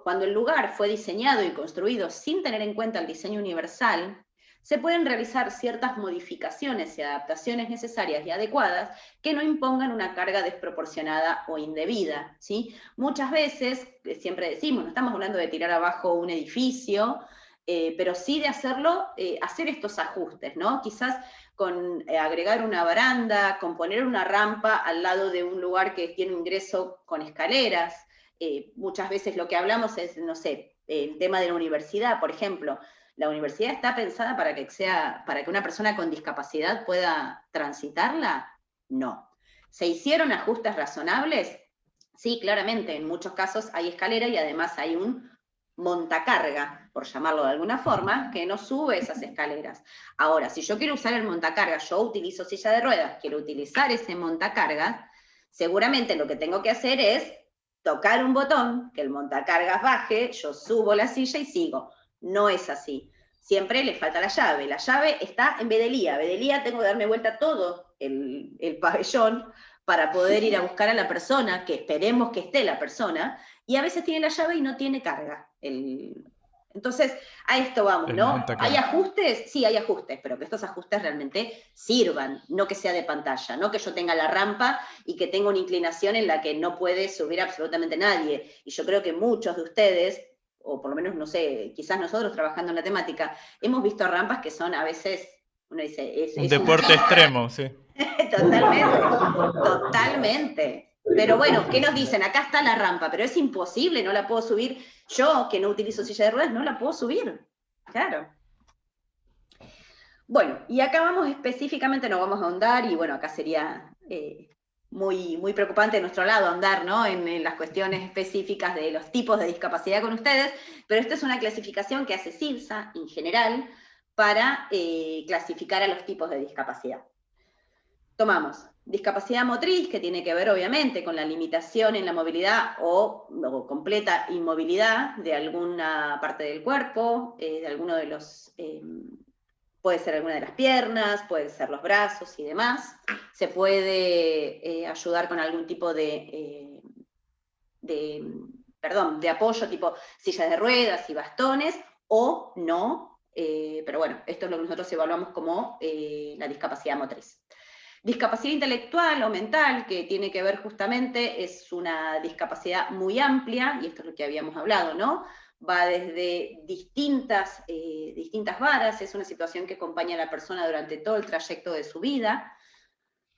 Cuando el lugar fue diseñado y construido sin tener en cuenta el diseño universal, se pueden realizar ciertas modificaciones y adaptaciones necesarias y adecuadas que no impongan una carga desproporcionada o indebida, ¿sí? Muchas veces, siempre decimos, no estamos hablando de tirar abajo un edificio, pero sí de hacerlo, hacer estos ajustes, ¿no? Quizás con agregar una baranda, con poner una rampa al lado de un lugar que tiene ingreso con escaleras. Muchas veces lo que hablamos es, no sé, el tema de la universidad, por ejemplo. ¿La universidad está pensada para que una persona con discapacidad pueda transitarla? No. ¿Se hicieron ajustes razonables? Sí, claramente, en muchos casos hay escalera y además hay un montacarga, por llamarlo de alguna forma, que no sube esas escaleras. Ahora, si yo quiero usar el montacarga, yo utilizo silla de ruedas, quiero utilizar ese montacarga, seguramente lo que tengo que hacer es tocar un botón, que el montacargas baje, yo subo la silla y sigo. No es así. siempre le falta la llave. La llave está en Bedelía. Bedelía tengo que darme vuelta todo el pabellón para poder ir a buscar a la persona, que esperemos que esté la persona, y a veces tiene la llave y no tiene carga. Entonces, a esto vamos, El ¿no? 90K. ¿Hay ajustes? Sí, hay ajustes, pero que estos ajustes realmente sirvan, no que sea de pantalla, no que yo tenga la rampa y que tenga una inclinación en la que no puede subir absolutamente nadie. Y yo creo que muchos de ustedes, o por lo menos, no sé, quizás nosotros trabajando en la temática, hemos visto rampas que son a veces, uno dice, Un deporte extremo, sí. Totalmente. Pero bueno, ¿qué nos dicen? Acá está la rampa, pero es imposible, no la puedo subir. Yo, que no utilizo silla de ruedas, no la puedo subir. Claro. Bueno, y acá vamos específicamente, no vamos a ahondar, y bueno, acá sería muy, muy preocupante de nuestro lado ahondar, ¿no? En las cuestiones específicas de los tipos de discapacidad con ustedes, pero esta es una clasificación que hace CIRSA en general para clasificar a los tipos de discapacidad. Tomamos discapacidad motriz, que tiene que ver obviamente con la limitación en la movilidad o completa inmovilidad de alguna parte del cuerpo, de alguno de los, puede ser alguna de las piernas, puede ser los brazos y demás. Se puede ayudar con algún tipo de apoyo, tipo sillas de ruedas y bastones, o no, pero bueno, esto es lo que nosotros evaluamos como la discapacidad motriz. Discapacidad intelectual o mental, que tiene que ver justamente, es una discapacidad muy amplia, y esto es lo que habíamos hablado, ¿no? Va desde distintas varas, es una situación que acompaña a la persona durante todo el trayecto de su vida.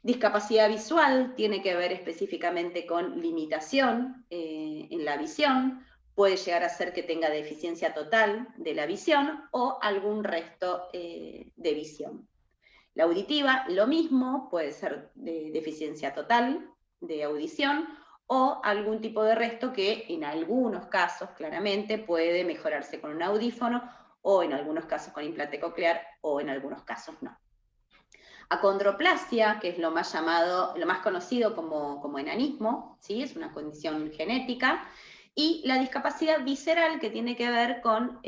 Discapacidad visual tiene que ver específicamente con limitación en la visión, puede llegar a ser que tenga deficiencia total de la visión o algún resto de visión. La auditiva, lo mismo, puede ser de deficiencia total de audición o algún tipo de resto que en algunos casos claramente puede mejorarse con un audífono o en algunos casos con implante coclear o en algunos casos no. Acondroplasia, que es lo más conocido como enanismo, ¿sí? Es una condición genética, y la discapacidad visceral, que tiene que ver con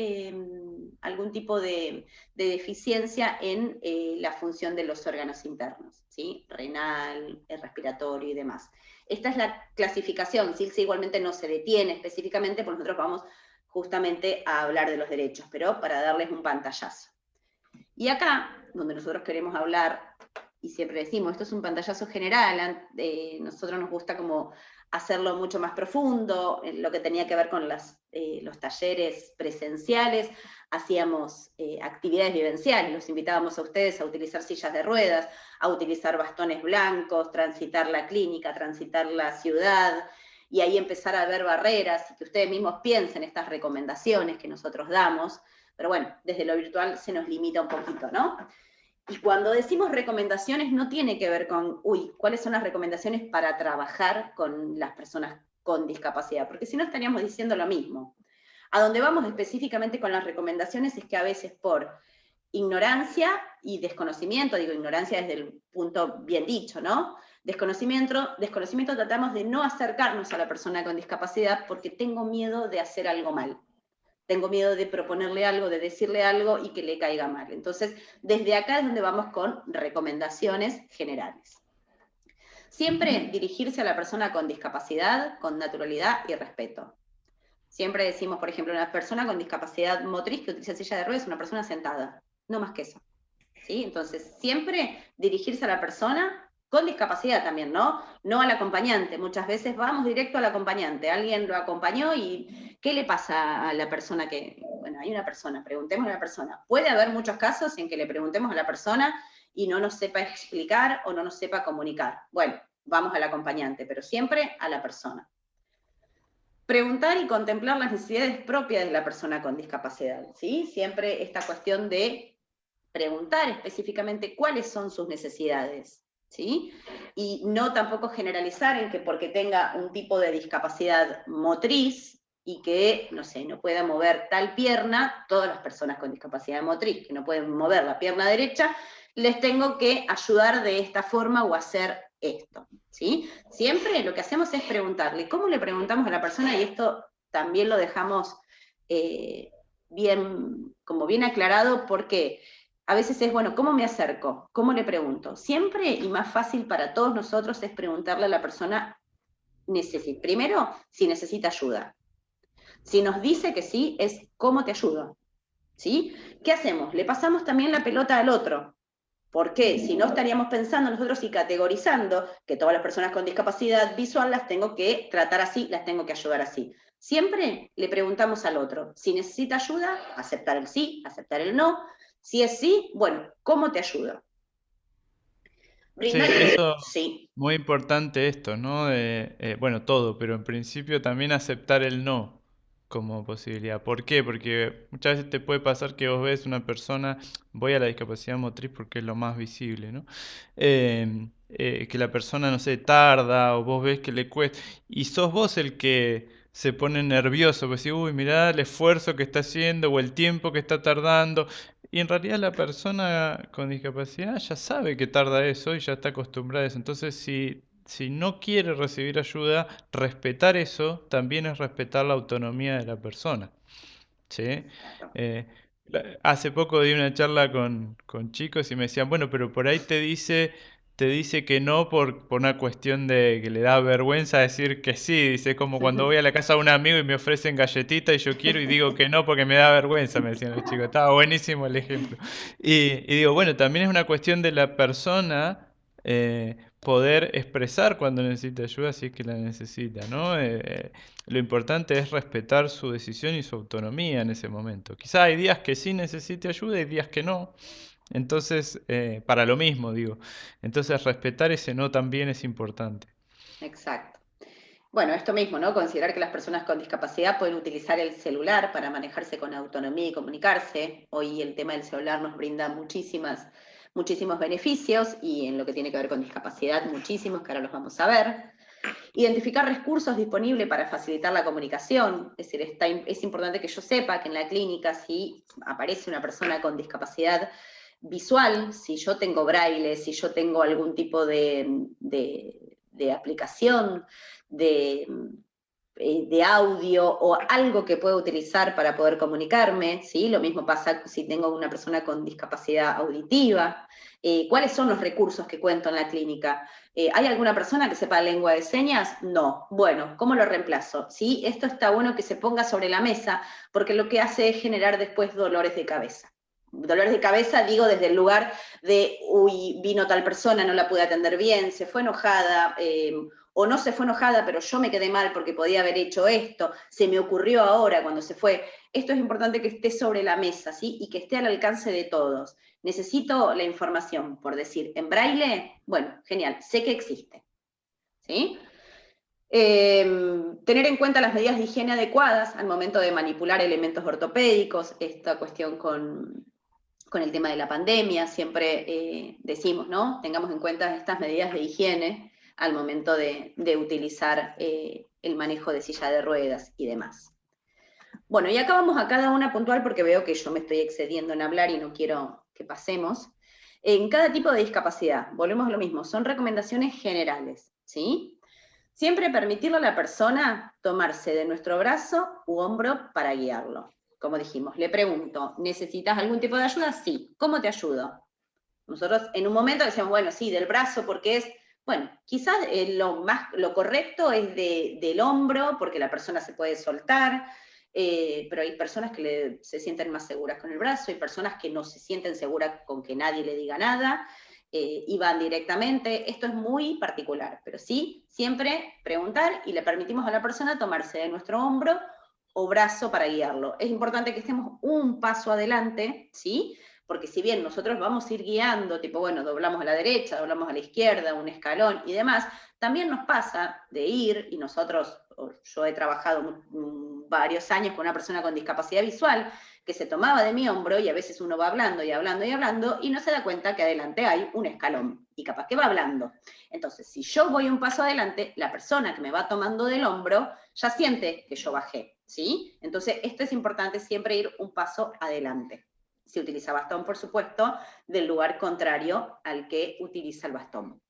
algún tipo de deficiencia en la función de los órganos internos, ¿sí? Renal, respiratorio y demás. Esta es la clasificación. CIRSA igualmente no se detiene específicamente, porque nosotros vamos justamente a hablar de los derechos, pero para darles un pantallazo. Y acá, donde nosotros queremos hablar, y siempre decimos, esto es un pantallazo general, nosotros nos gusta como hacerlo mucho más profundo, lo que tenía que ver con los talleres presenciales, hacíamos actividades vivenciales, los invitábamos a ustedes a utilizar sillas de ruedas, a utilizar bastones blancos, transitar la clínica, transitar la ciudad, y ahí empezar a ver barreras, y que ustedes mismos piensen estas recomendaciones que nosotros damos, pero bueno, desde lo virtual se nos limita un poquito, ¿no? Y cuando decimos recomendaciones no tiene que ver con, ¿cuáles son las recomendaciones para trabajar con las personas con discapacidad? Porque si no estaríamos diciendo lo mismo. A donde vamos específicamente con las recomendaciones es que a veces por ignorancia y desconocimiento, digo ignorancia desde el punto bien dicho, ¿no? Desconocimiento tratamos de no acercarnos a la persona con discapacidad porque tengo miedo de hacer algo mal. Tengo miedo de proponerle algo, de decirle algo y que le caiga mal. Entonces, desde acá es donde vamos con recomendaciones generales. Siempre dirigirse a la persona con discapacidad, con naturalidad y respeto. Siempre decimos, por ejemplo, una persona con discapacidad motriz que utiliza silla de ruedas es una persona sentada, no más que eso. ¿Sí? Entonces, siempre dirigirse a la persona con discapacidad también, ¿no? No al acompañante. Muchas veces vamos directo al acompañante. Alguien lo acompañó y ¿qué le pasa a la persona que...? Bueno, hay una persona, preguntemos a la persona. Puede haber muchos casos en que le preguntemos a la persona y no nos sepa explicar o no nos sepa comunicar. Bueno, vamos al acompañante, pero siempre a la persona. Preguntar y contemplar las necesidades propias de la persona con discapacidad, ¿sí? Siempre esta cuestión de preguntar específicamente cuáles son sus necesidades, ¿sí? Y no tampoco generalizar en que porque tenga un tipo de discapacidad motriz y que, no sé, no pueda mover tal pierna, todas las personas con discapacidad motriz que no pueden mover la pierna derecha, les tengo que ayudar de esta forma o hacer esto, ¿sí? Siempre lo que hacemos es preguntarle. ¿Cómo le preguntamos a la persona? Y esto también lo dejamos como bien aclarado, porque a veces es, bueno, ¿cómo me acerco? ¿Cómo le pregunto? Siempre y más fácil para todos nosotros es preguntarle a la persona, primero, si necesita ayuda. Si nos dice que sí, es ¿cómo te ayudo? ¿Sí? ¿Qué hacemos? Le pasamos también la pelota al otro. ¿Por qué? Si no estaríamos pensando nosotros y categorizando que todas las personas con discapacidad visual las tengo que tratar así, las tengo que ayudar así. Siempre le preguntamos al otro, si necesita ayuda, aceptar el sí, aceptar el no. Si es sí, bueno, ¿cómo te ayudo? Sí, Brindar, eso sí, muy importante esto, ¿no? Bueno, todo, pero en principio también aceptar el no como posibilidad. ¿Por qué? Porque muchas veces te puede pasar que vos ves una persona, voy a la discapacidad motriz porque es lo más visible, ¿no? Que la persona, no sé, tarda o vos ves que le cuesta y sos vos el que se pone nervioso, pues decís, uy, mirá el esfuerzo que está haciendo o el tiempo que está tardando. Y en realidad la persona con discapacidad ya sabe que tarda eso y ya está acostumbrada a eso. Entonces, si no quiere recibir ayuda, respetar eso también es respetar la autonomía de la persona. ¿Sí? Eh, Hace poco di una charla con chicos y me decían, bueno, pero por ahí te dice que no por una cuestión de que le da vergüenza decir que sí. Dice, como cuando voy a la casa de un amigo y me ofrecen galletitas y yo quiero y digo que no porque me da vergüenza, me decían los chicos. Estaba buenísimo el ejemplo. Y digo, bueno, también es una cuestión de la persona poder expresar cuando necesita ayuda si es que la necesita, ¿no? Lo importante es respetar su decisión y su autonomía en ese momento. Quizá hay días que sí necesite ayuda y días que no. Entonces, para lo mismo, digo. Entonces, respetar ese no también es importante. exacto. Bueno, esto mismo, ¿no? Considerar que las personas con discapacidad pueden utilizar el celular para manejarse con autonomía y comunicarse. Hoy el tema del celular nos brinda muchísimos beneficios y en lo que tiene que ver con discapacidad, muchísimos, que ahora los vamos a ver. Identificar recursos disponibles para facilitar la comunicación, es decir, es importante que yo sepa que en la clínica si aparece una persona con discapacidad visual, si yo tengo braille, si yo tengo algún tipo de aplicación, de audio o algo que pueda utilizar para poder comunicarme, ¿sí? Lo mismo pasa si tengo una persona con discapacidad auditiva. ¿Cuáles son los recursos que cuento en la clínica? ¿Hay alguna persona que sepa lengua de señas? No. Bueno, ¿cómo lo reemplazo? ¿Sí? Esto está bueno que se ponga sobre la mesa porque lo que hace es generar después dolores de cabeza. Dolores de cabeza, digo, desde el lugar de, uy, vino tal persona, no la pude atender bien, se fue enojada, o no se fue enojada, pero yo me quedé mal porque podía haber hecho esto, se me ocurrió ahora cuando se fue. Esto es importante que esté sobre la mesa, ¿sí? Y que esté al alcance de todos. Necesito la información, por decir, en braille, bueno, genial, sé que existe, ¿sí? Tener en cuenta las medidas de higiene adecuadas al momento de manipular elementos ortopédicos, esta cuestión con el tema de la pandemia, siempre decimos, ¿no? Tengamos en cuenta estas medidas de higiene al momento de utilizar el manejo de silla de ruedas y demás. Bueno, y acá vamos a cada una puntual porque veo que yo me estoy excediendo en hablar y no quiero que pasemos. En cada tipo de discapacidad, volvemos a lo mismo, son recomendaciones generales, ¿sí? Siempre permitirle a la persona tomarse de nuestro brazo u hombro para guiarlo. Como dijimos, le pregunto, ¿necesitas algún tipo de ayuda? Sí. ¿Cómo te ayudo? Nosotros en un momento decíamos, bueno, sí, del brazo, porque es, bueno, quizás lo correcto es del hombro, porque la persona se puede soltar, pero hay personas que se sienten más seguras con el brazo, hay personas que no se sienten seguras con que nadie le diga nada, y van directamente. Esto es muy particular, pero sí, siempre preguntar y le permitimos a la persona tomarse de nuestro hombro o brazo para guiarlo. Es importante que estemos un paso adelante, ¿sí? Porque si bien nosotros vamos a ir guiando, tipo, bueno, doblamos a la derecha, doblamos a la izquierda, un escalón y demás, también nos pasa de ir, y nosotros, yo he trabajado varios años con una persona con discapacidad visual, que se tomaba de mi hombro, y a veces uno va hablando y hablando y hablando, y no se da cuenta que adelante hay un escalón, y capaz que va hablando. Entonces, si yo voy un paso adelante, la persona que me va tomando del hombro ya siente que yo bajé, ¿sí? Entonces, esto es importante, siempre ir un paso adelante. Se utiliza bastón, por supuesto, del lugar contrario al que utiliza el bastón.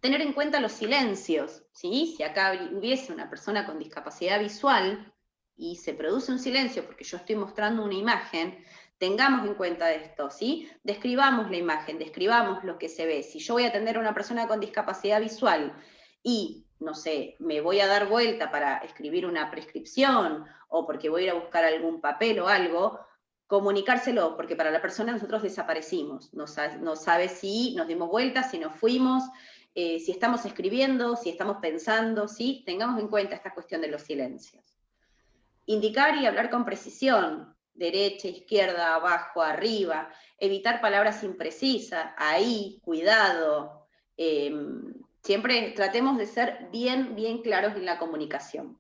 Tener en cuenta los silencios, ¿sí? Si acá hubiese una persona con discapacidad visual, y se produce un silencio porque yo estoy mostrando una imagen, tengamos en cuenta esto, ¿sí? Describamos la imagen, describamos lo que se ve. Si yo voy a atender a una persona con discapacidad visual y, no sé, me voy a dar vuelta para escribir una prescripción o porque voy a ir a buscar algún papel o algo, comunicárselo, porque para la persona nosotros desaparecimos, no sabe si nos dimos vuelta, si nos fuimos, si estamos escribiendo, si estamos pensando, ¿sí? Tengamos en cuenta esta cuestión de los silencios. Indicar y hablar con precisión, derecha, izquierda, abajo, arriba, evitar palabras imprecisas, ahí, cuidado, siempre tratemos de ser bien claros en la comunicación.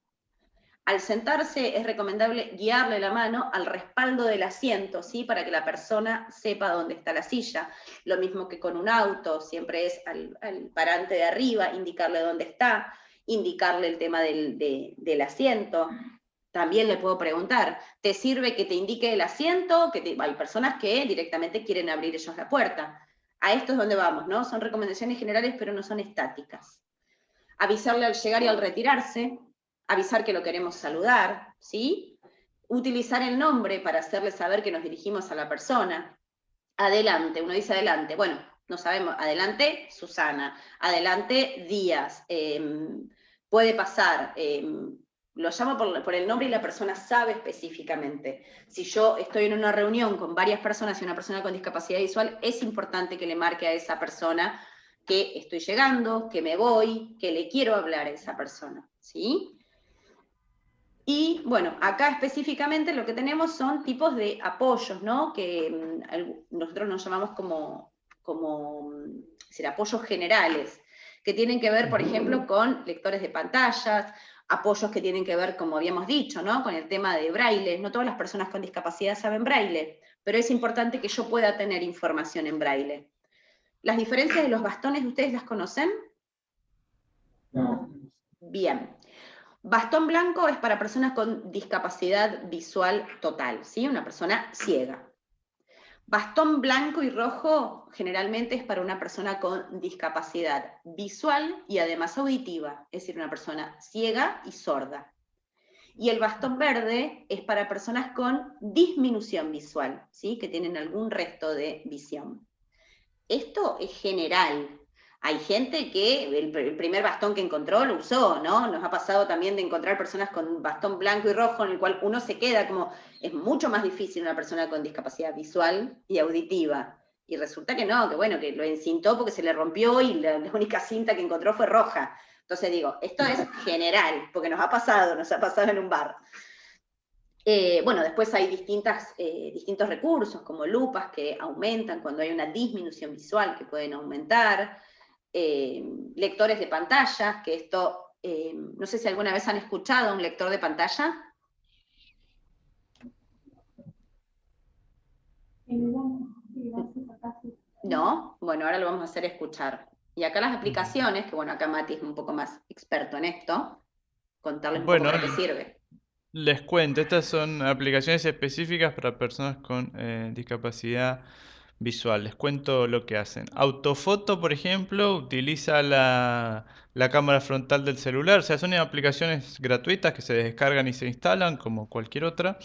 Al sentarse es recomendable guiarle la mano al respaldo del asiento, ¿sí? Para que la persona sepa dónde está la silla. Lo mismo que con un auto, siempre es al parante de arriba, indicarle dónde está, indicarle el tema del asiento. También le puedo preguntar, ¿te sirve que te indique el asiento? Hay personas que directamente quieren abrir ellos la puerta. A esto es donde vamos, ¿no? Son recomendaciones generales, pero no son estáticas. Avisarle al llegar y al retirarse, avisar que lo queremos saludar, ¿sí? Utilizar el nombre para hacerle saber que nos dirigimos a la persona. Adelante, uno dice adelante, bueno, no sabemos, adelante Susana, adelante Díaz, puede pasar, lo llamo por el nombre y la persona sabe específicamente. Si yo estoy en una reunión con varias personas y una persona con discapacidad visual, es importante que le marque a esa persona que estoy llegando, que me voy, que le quiero hablar a esa persona, ¿sí? Y bueno, acá específicamente lo que tenemos son tipos de apoyos, ¿no? Que nosotros nos llamamos como apoyos generales, que tienen que ver, por ejemplo, con lectores de pantallas, apoyos que tienen que ver, como habíamos dicho, ¿no? Con el tema de braille. No todas las personas con discapacidad saben braille, pero es importante que yo pueda tener información en braille. ¿Las diferencias de los bastones ustedes las conocen? No. Bien. Bastón blanco es para personas con discapacidad visual total, ¿sí? Una persona ciega. Bastón blanco y rojo generalmente es para una persona con discapacidad visual y además auditiva, es decir, una persona ciega y sorda. Y el bastón verde es para personas con disminución visual, ¿sí? Que tienen algún resto de visión. Esto es general. Hay gente que el primer bastón que encontró lo usó, ¿no? Nos ha pasado también de encontrar personas con bastón blanco y rojo en el cual uno se queda como, es mucho más difícil una persona con discapacidad visual y auditiva. Y resulta que no, que bueno, que lo encintó porque se le rompió y la única cinta que encontró fue roja. Entonces digo, esto es general, porque nos ha pasado en un bar. Bueno, después hay distintos recursos, como lupas que aumentan cuando hay una disminución visual, que pueden aumentar, lectores de pantalla, que esto, no sé si alguna vez han escuchado un lector de pantalla. No, bueno, ahora lo vamos a hacer escuchar. Y acá las aplicaciones, que bueno, acá Mati es un poco más experto en esto, contarles un poco para qué sirve. Les cuento, estas son aplicaciones específicas para personas con discapacidad visual. Les cuento lo que hacen. Autofoto, por ejemplo, utiliza la cámara frontal del celular. O sea, son aplicaciones gratuitas que se descargan y se instalan como cualquier otra.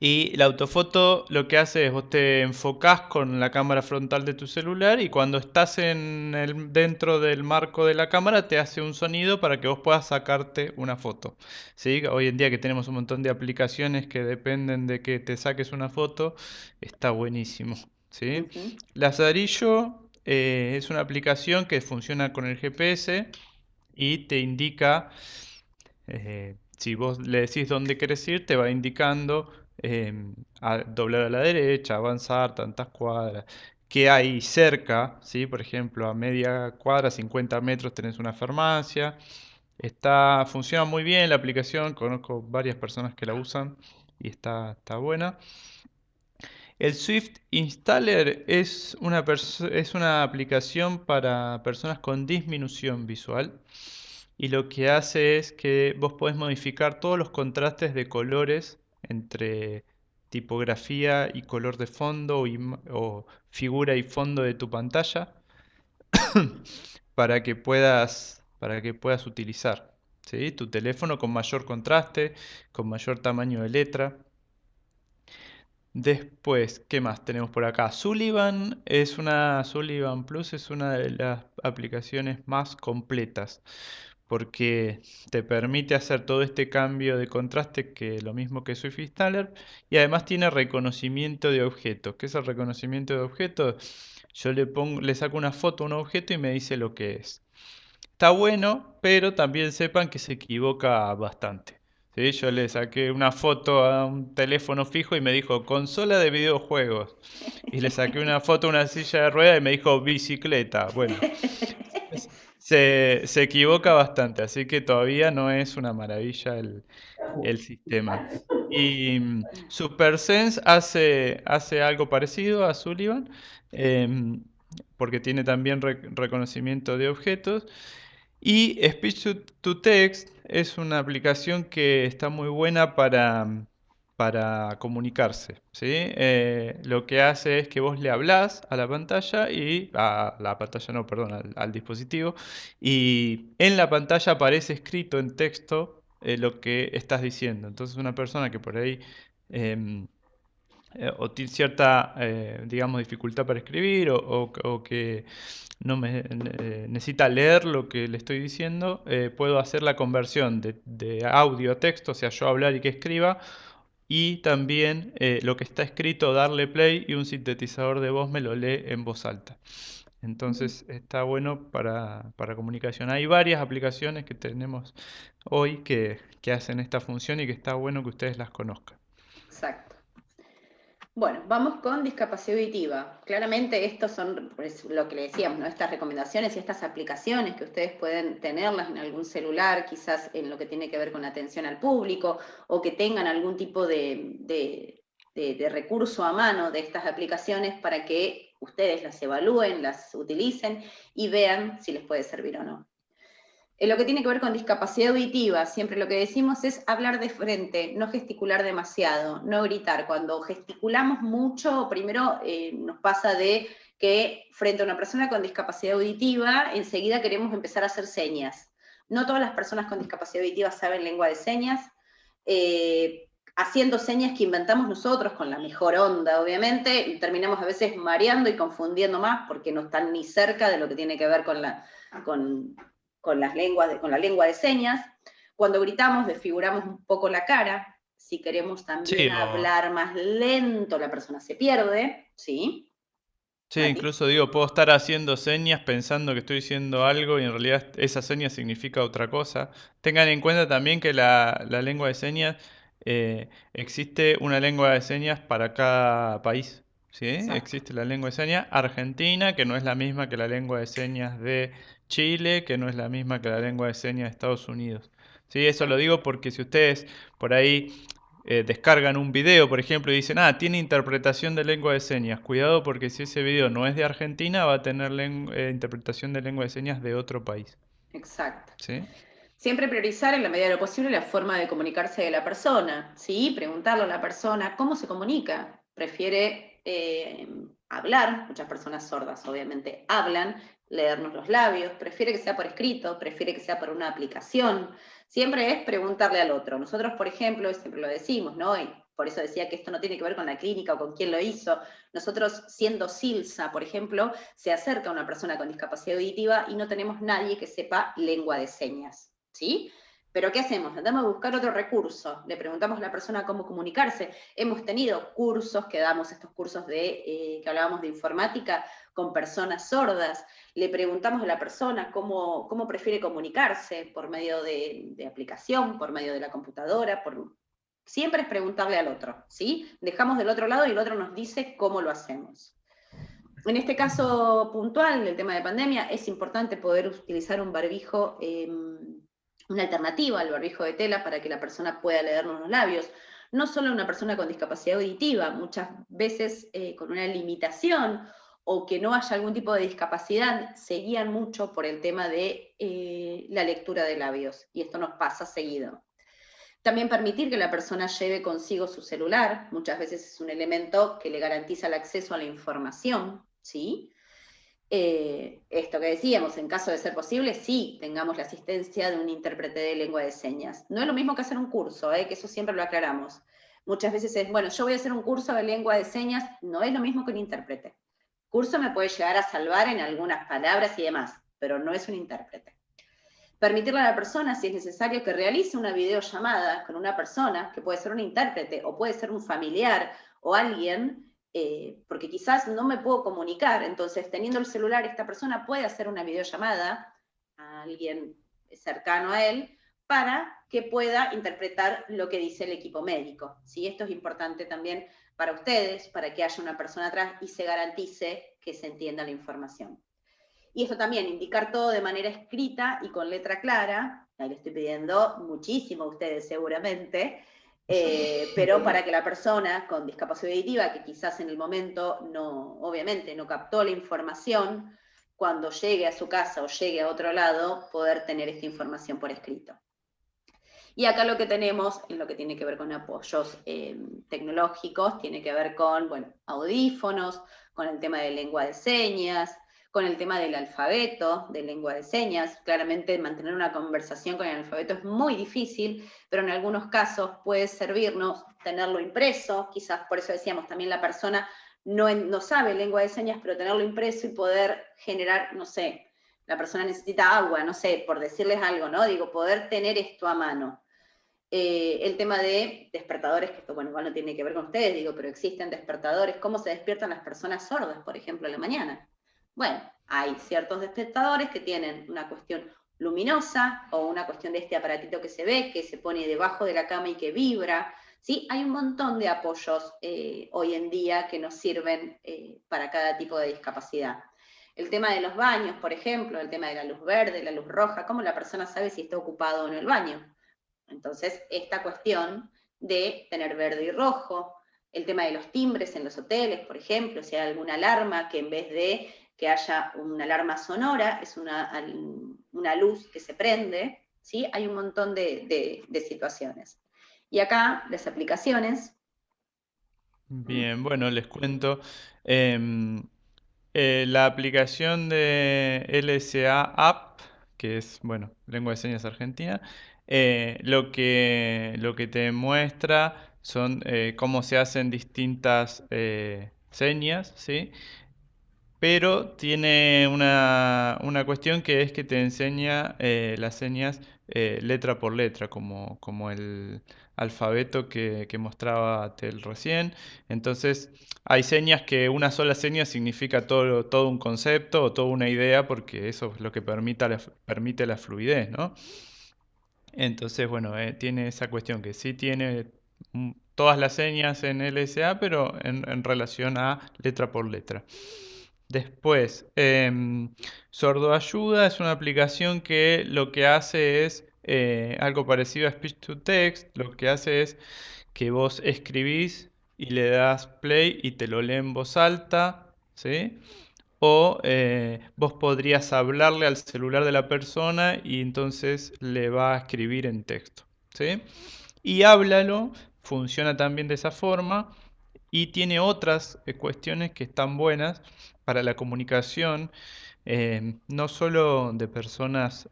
Y la autofoto lo que hace es vos te enfocás con la cámara frontal de tu celular y cuando estás dentro del marco de la cámara te hace un sonido para que vos puedas sacarte una foto. ¿Sí? Hoy en día que tenemos un montón de aplicaciones que dependen de que te saques una foto, está buenísimo. ¿Sí? Lazarillo es una aplicación que funciona con el GPS y te indica, si vos le decís dónde querés ir, te va indicando doblar a la derecha, avanzar tantas cuadras, qué hay cerca, ¿sí? Por ejemplo, a media cuadra, 50 metros tenés una farmacia. Funciona muy bien la aplicación, conozco varias personas que la usan y está buena. El Swift Installer es una aplicación para personas con disminución visual y lo que hace es que vos podés modificar todos los contrastes de colores entre tipografía y color de fondo o figura y fondo de tu pantalla para que puedas utilizar. ¿sí? Tu teléfono con mayor contraste, con mayor tamaño de letra. Después, ¿qué más tenemos por acá? Sullivan Plus es una de las aplicaciones más completas porque te permite hacer todo este cambio de contraste que lo mismo que Swift Installer y además tiene reconocimiento de objetos. ¿Qué es el reconocimiento de objetos? Yo le saco una foto a un objeto y me dice lo que es. Está bueno, pero también sepan que se equivoca bastante. ¿Sí? Yo le saqué una foto a un teléfono fijo y me dijo consola de videojuegos. Y le saqué una foto a una silla de ruedas y me dijo bicicleta. Bueno, se equivoca bastante, así que todavía no es una maravilla el sistema. Y SuperSense hace algo parecido a Sullivan, em, porque tiene también reconocimiento de objetos. Y Speech to Text es una aplicación que está muy buena para comunicarse, ¿sí? Lo que hace es que vos le hablás a la pantalla a la pantalla no, perdón, al dispositivo, y en la pantalla aparece escrito en texto lo que estás diciendo. Entonces una persona que por ahí em, o tiene cierta, digamos, dificultad para escribir o que no necesita leer lo que le estoy diciendo, puedo hacer la conversión de audio a texto, o sea, yo hablar y que escriba, y también lo que está escrito, darle play y un sintetizador de voz me lo lee en voz alta. Entonces está bueno para comunicación. Hay varias aplicaciones que tenemos hoy que hacen esta función y que está bueno que ustedes las conozcan. Exacto. Bueno, vamos con discapacidad auditiva. Claramente estos son pues, lo que le decíamos, ¿no? Estas recomendaciones y estas aplicaciones que ustedes pueden tenerlas en algún celular, quizás en lo que tiene que ver con atención al público, o que tengan algún tipo de recurso a mano de estas aplicaciones para que ustedes las evalúen, las utilicen y vean si les puede servir o no. En lo que tiene que ver con discapacidad auditiva, siempre lo que decimos es hablar de frente, no gesticular demasiado, no gritar. Cuando gesticulamos mucho, primero nos pasa de que frente a una persona con discapacidad auditiva, enseguida queremos empezar a hacer señas. No todas las personas con discapacidad auditiva saben lengua de señas, haciendo señas que inventamos nosotros con la mejor onda, obviamente, y terminamos a veces mareando y confundiendo más porque no están ni cerca de lo que tiene que ver con la lengua de señas. Cuando gritamos, desfiguramos un poco la cara. Si queremos también hablar más lento, la persona se pierde, ¿sí? Sí, incluso digo, puedo estar haciendo señas pensando que estoy diciendo algo y en realidad esa seña significa otra cosa. Tengan en cuenta también que la lengua de señas, existe una lengua de señas para cada país, ¿sí? Existe la lengua de señas argentina, que no es la misma que la lengua de señas de Chile, que no es la misma que la lengua de señas de Estados Unidos. Sí, eso lo digo porque si ustedes por ahí descargan un video, por ejemplo, y dicen, tiene interpretación de lengua de señas. Cuidado porque si ese video no es de Argentina, va a tener interpretación de lengua de señas de otro país. Exacto. ¿Sí? Siempre priorizar en la medida de lo posible la forma de comunicarse de la persona, ¿sí? Preguntarle a la persona cómo se comunica. ¿Prefiere hablar? Muchas personas sordas obviamente hablan, leernos los labios, prefiere que sea por escrito, prefiere que sea por una aplicación. Siempre es preguntarle al otro. Nosotros, por ejemplo, siempre lo decimos, ¿no? Y por eso decía que esto no tiene que ver con la clínica o con quién lo hizo. Nosotros, siendo SILSA, por ejemplo, se acerca a una persona con discapacidad auditiva y no tenemos nadie que sepa lengua de señas, ¿sí? Pero ¿qué hacemos? Tratamos de buscar otro recurso. Le preguntamos a la persona cómo comunicarse. Hemos tenido cursos que damos, estos cursos que hablábamos de informática con personas sordas. Le preguntamos a la persona cómo prefiere comunicarse, por medio de aplicación, por medio de la computadora, siempre es preguntarle al otro, ¿sí? Dejamos del otro lado y el otro nos dice cómo lo hacemos. En este caso puntual, el tema de pandemia, es importante poder utilizar un barbijo, una alternativa al barbijo de tela para que la persona pueda leernos los labios. No solo una persona con discapacidad auditiva, muchas veces con una limitación o que no haya algún tipo de discapacidad, se guían mucho por el tema de la lectura de labios, y esto nos pasa seguido. También permitir que la persona lleve consigo su celular, muchas veces es un elemento que le garantiza el acceso a la información, ¿sí? Esto que decíamos, en caso de ser posible, sí tengamos la asistencia de un intérprete de lengua de señas. No es lo mismo que hacer un curso, que eso siempre lo aclaramos. Muchas veces es, bueno, yo voy a hacer un curso de lengua de señas, no es lo mismo que un intérprete. Curso me puede llegar a salvar en algunas palabras y demás, pero no es un intérprete. Permitirle a la persona, si es necesario, que realice una videollamada con una persona, que puede ser un intérprete o puede ser un familiar o alguien, porque quizás no me puedo comunicar, entonces teniendo el celular esta persona puede hacer una videollamada a alguien cercano a él para que pueda interpretar lo que dice el equipo médico. ¿Sí? Esto es importante también para ustedes, para que haya una persona atrás y se garantice que se entienda la información. Y esto también, indicar todo de manera escrita y con letra clara, ahí le estoy pidiendo muchísimo a ustedes seguramente, pero para que la persona con discapacidad auditiva, que quizás en el momento no, obviamente no captó la información, cuando llegue a su casa o llegue a otro lado, poder tener esta información por escrito. Y acá lo que tenemos, en lo que tiene que ver con apoyos tecnológicos, tiene que ver con, bueno, audífonos, con el tema de lengua de señas, con el tema del alfabeto de lengua de señas. Claramente mantener una conversación con el alfabeto es muy difícil, pero en algunos casos puede servirnos tenerlo impreso, quizás por eso decíamos también la persona no sabe lengua de señas, pero tenerlo impreso y poder generar, no sé, la persona necesita agua, no sé, por decirles algo, ¿no? Digo, poder tener esto a mano. El tema de despertadores, que esto, bueno, igual no tiene que ver con ustedes, digo, pero existen despertadores, ¿cómo se despiertan las personas sordas, por ejemplo, en la mañana? Bueno, hay ciertos despertadores que tienen una cuestión luminosa o una cuestión de este aparatito que se ve, que se pone debajo de la cama y que vibra, ¿sí? Hay un montón de apoyos hoy en día que nos sirven para cada tipo de discapacidad. El tema de los baños, por ejemplo, el tema de la luz verde, la luz roja, ¿cómo la persona sabe si está ocupado o no el baño? Entonces, esta cuestión de tener verde y rojo, el tema de los timbres en los hoteles, por ejemplo, si hay alguna alarma que en vez de que haya una alarma sonora, es una luz que se prende, ¿sí? Hay un montón de situaciones. Y acá, las aplicaciones. Bien, bueno, les cuento. em, la aplicación de LSA App, que es, bueno, Lengua de Señas Argentina, lo que te muestra son cómo se hacen distintas señas, ¿sí? Pero tiene una cuestión que es que te enseña las señas letra por letra, como el alfabeto que mostraba Tel recién. Entonces, hay señas que una sola seña significa todo un concepto o toda una idea, porque eso es lo que permite la fluidez, ¿no? Entonces, bueno, tiene esa cuestión que sí tiene todas las señas en LSA, pero en relación a letra por letra. Después, Sordo Ayuda es una aplicación que lo que hace es algo parecido a Speech to Text. Lo que hace es que vos escribís y le das play y te lo lee en voz alta, ¿sí? O vos podrías hablarle al celular de la persona y entonces le va a escribir en texto, ¿sí? Y Háblalo funciona también de esa forma y tiene otras cuestiones que están buenas para la comunicación, no solo de personas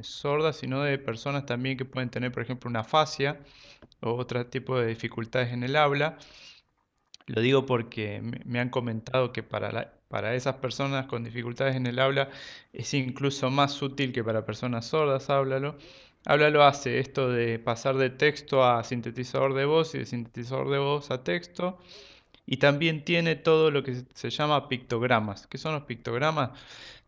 sordas, sino de personas también que pueden tener, por ejemplo, una afasia o otro tipo de dificultades en el habla. Lo digo porque me han comentado que para esas personas con dificultades en el habla es incluso más útil que para personas sordas. Háblalo. Háblalo hace esto de pasar de texto a sintetizador de voz y de sintetizador de voz a texto. Y también tiene todo lo que se llama pictogramas. ¿Qué son los pictogramas?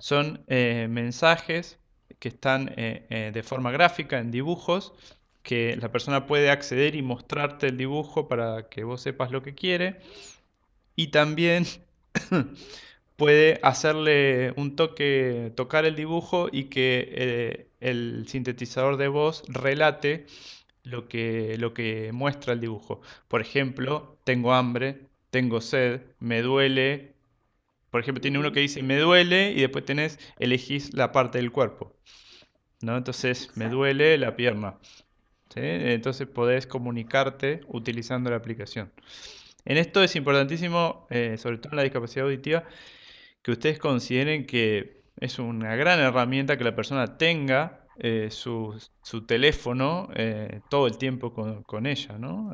Son mensajes que están de forma gráfica, en dibujos, que la persona puede acceder y mostrarte el dibujo para que vos sepas lo que quiere. Y también puede hacerle un toque, tocar el dibujo y que el sintetizador de voz relate lo que muestra el dibujo. Por ejemplo, tengo hambre, tengo sed, me duele. Por ejemplo, tiene uno que dice me duele y después elegís la parte del cuerpo, ¿no? Entonces, me Exacto. duele la pierna, ¿sí? Entonces podés comunicarte utilizando la aplicación. En esto es importantísimo, sobre todo en la discapacidad auditiva, que ustedes consideren que es una gran herramienta que la persona tenga su teléfono todo el tiempo con ella, ¿no?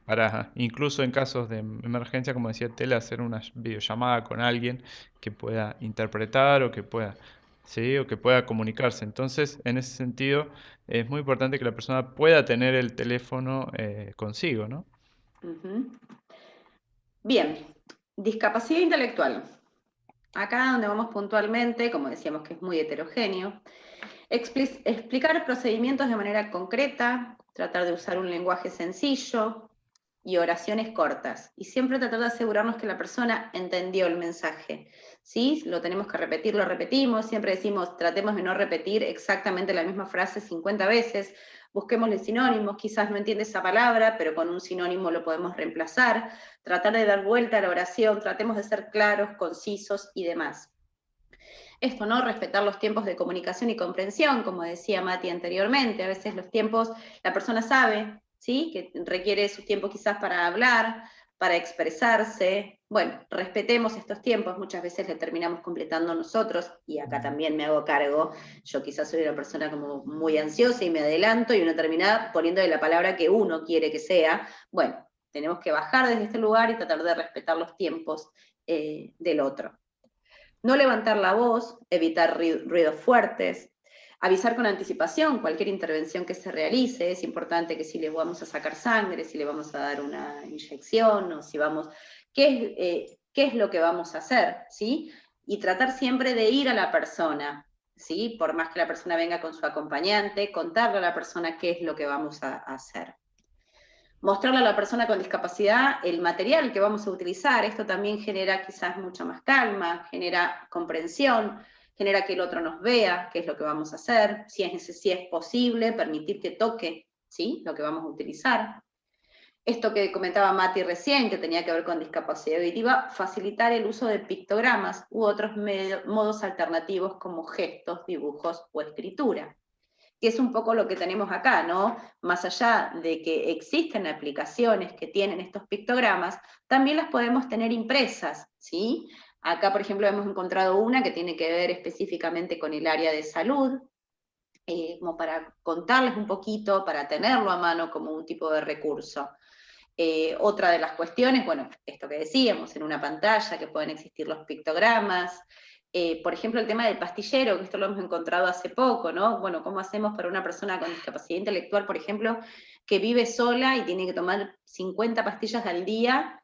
Para incluso en casos de emergencia, como decía Tela, hacer una videollamada con alguien que pueda interpretar o que pueda, ¿sí? O que pueda comunicarse. Entonces, en ese sentido, es muy importante que la persona pueda tener el teléfono consigo, ¿no? Ujú. Bien, discapacidad intelectual. Acá donde vamos puntualmente, como decíamos que es muy heterogéneo, explicar procedimientos de manera concreta, tratar de usar un lenguaje sencillo y oraciones cortas. Y siempre tratar de asegurarnos que la persona entendió el mensaje. ¿Sí? Lo tenemos que repetir, lo repetimos, siempre decimos, tratemos de no repetir exactamente la misma frase 50 veces, busquémosle sinónimos, quizás no entiende esa palabra, pero con un sinónimo lo podemos reemplazar, tratar de dar vuelta a la oración, tratemos de ser claros, concisos y demás. Esto, ¿no? Respetar los tiempos de comunicación y comprensión, como decía Mati anteriormente, a veces los tiempos, la persona sabe, ¿sí? Que requiere su tiempo quizás para hablar, para expresarse. Bueno, respetemos estos tiempos, muchas veces le terminamos completando nosotros, y acá también me hago cargo, yo quizás soy una persona como muy ansiosa y me adelanto y uno termina poniéndole la palabra que uno quiere que sea. Bueno, tenemos que bajar desde este lugar y tratar de respetar los tiempos del otro. No levantar la voz, evitar ruidos fuertes, avisar con anticipación cualquier intervención que se realice. Es importante que si le vamos a sacar sangre, si le vamos a dar una inyección, o si vamos, qué es lo que vamos a hacer, ¿sí? Y tratar siempre de ir a la persona, ¿sí? Por más que la persona venga con su acompañante, contarle a la persona qué es lo que vamos a hacer. Mostrarle a la persona con discapacidad el material que vamos a utilizar. Esto también genera quizás mucha más calma, genera comprensión, genera que el otro nos vea qué es lo que vamos a hacer, si es posible, permitir que toque, ¿sí? Lo que vamos a utilizar. Esto que comentaba Mati recién, que tenía que ver con discapacidad auditiva, facilitar el uso de pictogramas u otros modos alternativos como gestos, dibujos o escritura, que es un poco lo que tenemos acá, ¿no? Más allá de que existen aplicaciones que tienen estos pictogramas, también las podemos tener impresas, ¿sí? Acá, por ejemplo, hemos encontrado una que tiene que ver específicamente con el área de salud, como para contarles un poquito, para tenerlo a mano como un tipo de recurso. Otra de las cuestiones, bueno, esto que decíamos, en una pantalla que pueden existir los pictogramas. Por ejemplo, el tema del pastillero, que esto lo hemos encontrado hace poco, ¿no? Bueno, ¿cómo hacemos para una persona con discapacidad intelectual, por ejemplo, que vive sola y tiene que tomar 50 pastillas al día,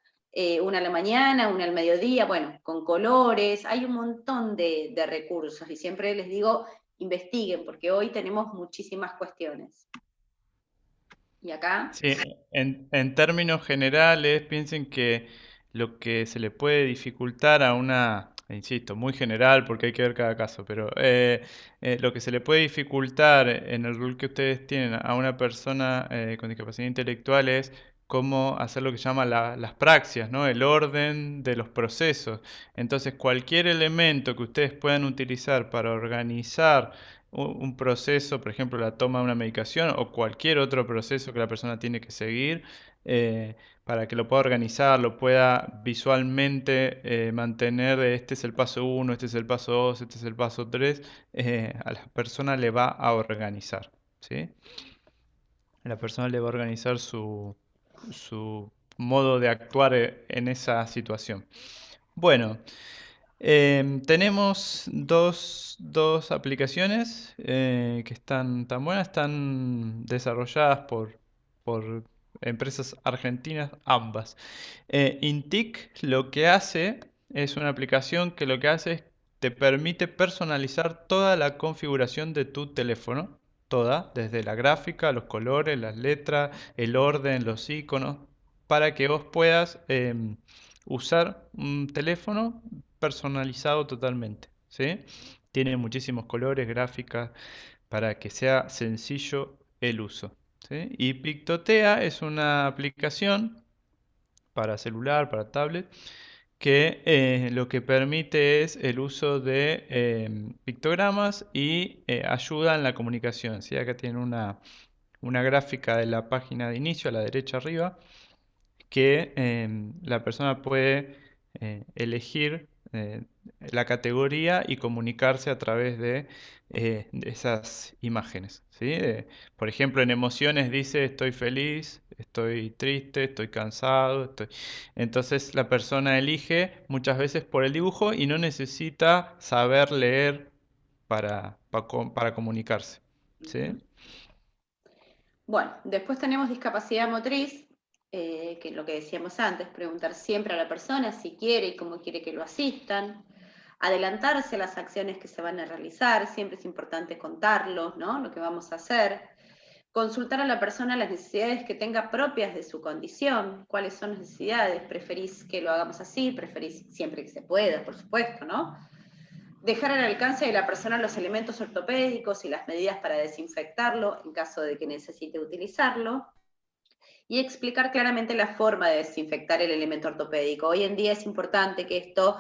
una a la mañana, una al mediodía, bueno, con colores? Hay un montón de recursos, y siempre les digo, investiguen, porque hoy tenemos muchísimas cuestiones. Y acá... Sí, en términos generales, piensen que lo que se le puede dificultar a una, insisto, muy general porque hay que ver cada caso, pero lo que se le puede dificultar en el rol que ustedes tienen a una persona con discapacidad intelectual es cómo hacer lo que se llama las praxias, ¿no? El orden de los procesos. Entonces, cualquier elemento que ustedes puedan utilizar para organizar un proceso, por ejemplo, la toma de una medicación o cualquier otro proceso que la persona tiene que seguir, para que lo pueda organizar, lo pueda visualmente mantener, este es el paso 1, este es el paso 2, este es el paso 3, a la persona le va a organizar, ¿sí? La persona le va a organizar su modo de actuar en esa situación. Bueno, tenemos dos aplicaciones que están tan buenas, están desarrolladas por empresas argentinas ambas. Intic lo que hace es una aplicación que lo que hace es te permite personalizar toda la configuración de tu teléfono, toda, desde la gráfica, los colores, las letras, el orden, los iconos, para que vos puedas usar un teléfono personalizado totalmente, ¿sí? Tiene muchísimos colores, gráficas, para que sea sencillo el uso, ¿sí? Y Pictotea es una aplicación para celular, para tablet, que lo que permite es el uso de pictogramas y ayuda en la comunicación, ¿sí? Acá tiene una gráfica de la página de inicio a la derecha arriba, que la persona puede elegir la categoría y comunicarse a través de esas imágenes, ¿sí? Por ejemplo, en emociones dice estoy feliz, estoy triste, estoy cansado. Entonces la persona elige muchas veces por el dibujo y no necesita saber leer para comunicarse, ¿sí? Bueno, después tenemos discapacidad motriz, que es lo que decíamos antes, preguntar siempre a la persona si quiere y cómo quiere que lo asistan, adelantarse a las acciones que se van a realizar, siempre es importante contarlo, ¿no? Lo que vamos a hacer, consultar a la persona las necesidades que tenga propias de su condición, cuáles son las necesidades, preferís que lo hagamos así, preferís siempre que se pueda, por supuesto, ¿no? Dejar al alcance de la persona los elementos ortopédicos y las medidas para desinfectarlo en caso de que necesite utilizarlo, y explicar claramente la forma de desinfectar el elemento ortopédico. Hoy en día es importante que esto,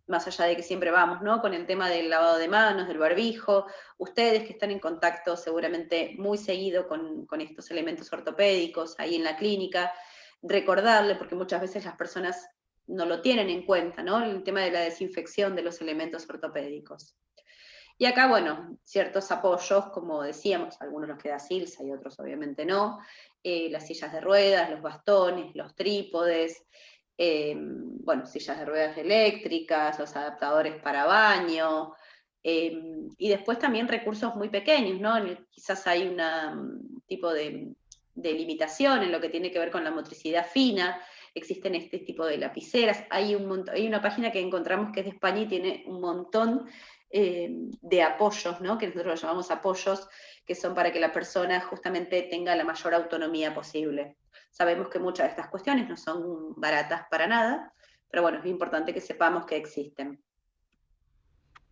más allá de que siempre vamos, ¿no?, con el tema del lavado de manos, del barbijo, ustedes que están en contacto seguramente muy seguido con estos elementos ortopédicos ahí en la clínica, recordarle, porque muchas veces las personas no lo tienen en cuenta, ¿no?, el tema de la desinfección de los elementos ortopédicos. Y acá, bueno, ciertos apoyos, como decíamos, algunos los que da Silsa y otros obviamente no, las sillas de ruedas, los bastones, los trípodes, bueno, sillas de ruedas eléctricas, los adaptadores para baño, y después también recursos muy pequeños, ¿no? Quizás hay un tipo de limitación en lo que tiene que ver con la motricidad fina, existen este tipo de lapiceras, hay una página que encontramos que es de España y tiene un montón de apoyos, ¿no?, que nosotros los llamamos apoyos, que son para que la persona justamente tenga la mayor autonomía posible. Sabemos que muchas de estas cuestiones no son baratas para nada, pero bueno, es importante que sepamos que existen.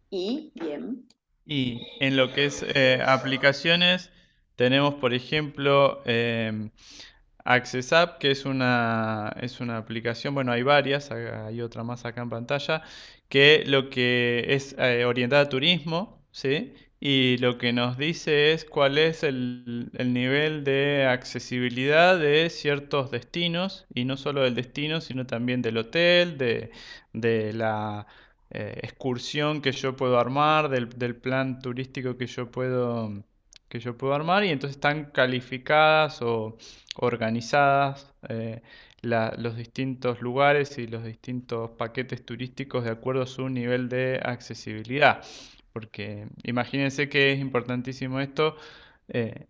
Y, bien. Y en lo que es aplicaciones, tenemos, por ejemplo, AccessApp, que es una aplicación, bueno, hay varias, hay otra más acá en pantalla, que lo que es orientada a turismo, ¿sí? Y lo que nos dice es cuál es el nivel de accesibilidad de ciertos destinos, y no solo del destino, sino también del hotel, de la excursión que yo puedo armar, del plan turístico que yo puedo armar, y entonces están calificadas o organizadas los distintos lugares y los distintos paquetes turísticos de acuerdo a su nivel de accesibilidad. Porque imagínense que es importantísimo esto eh,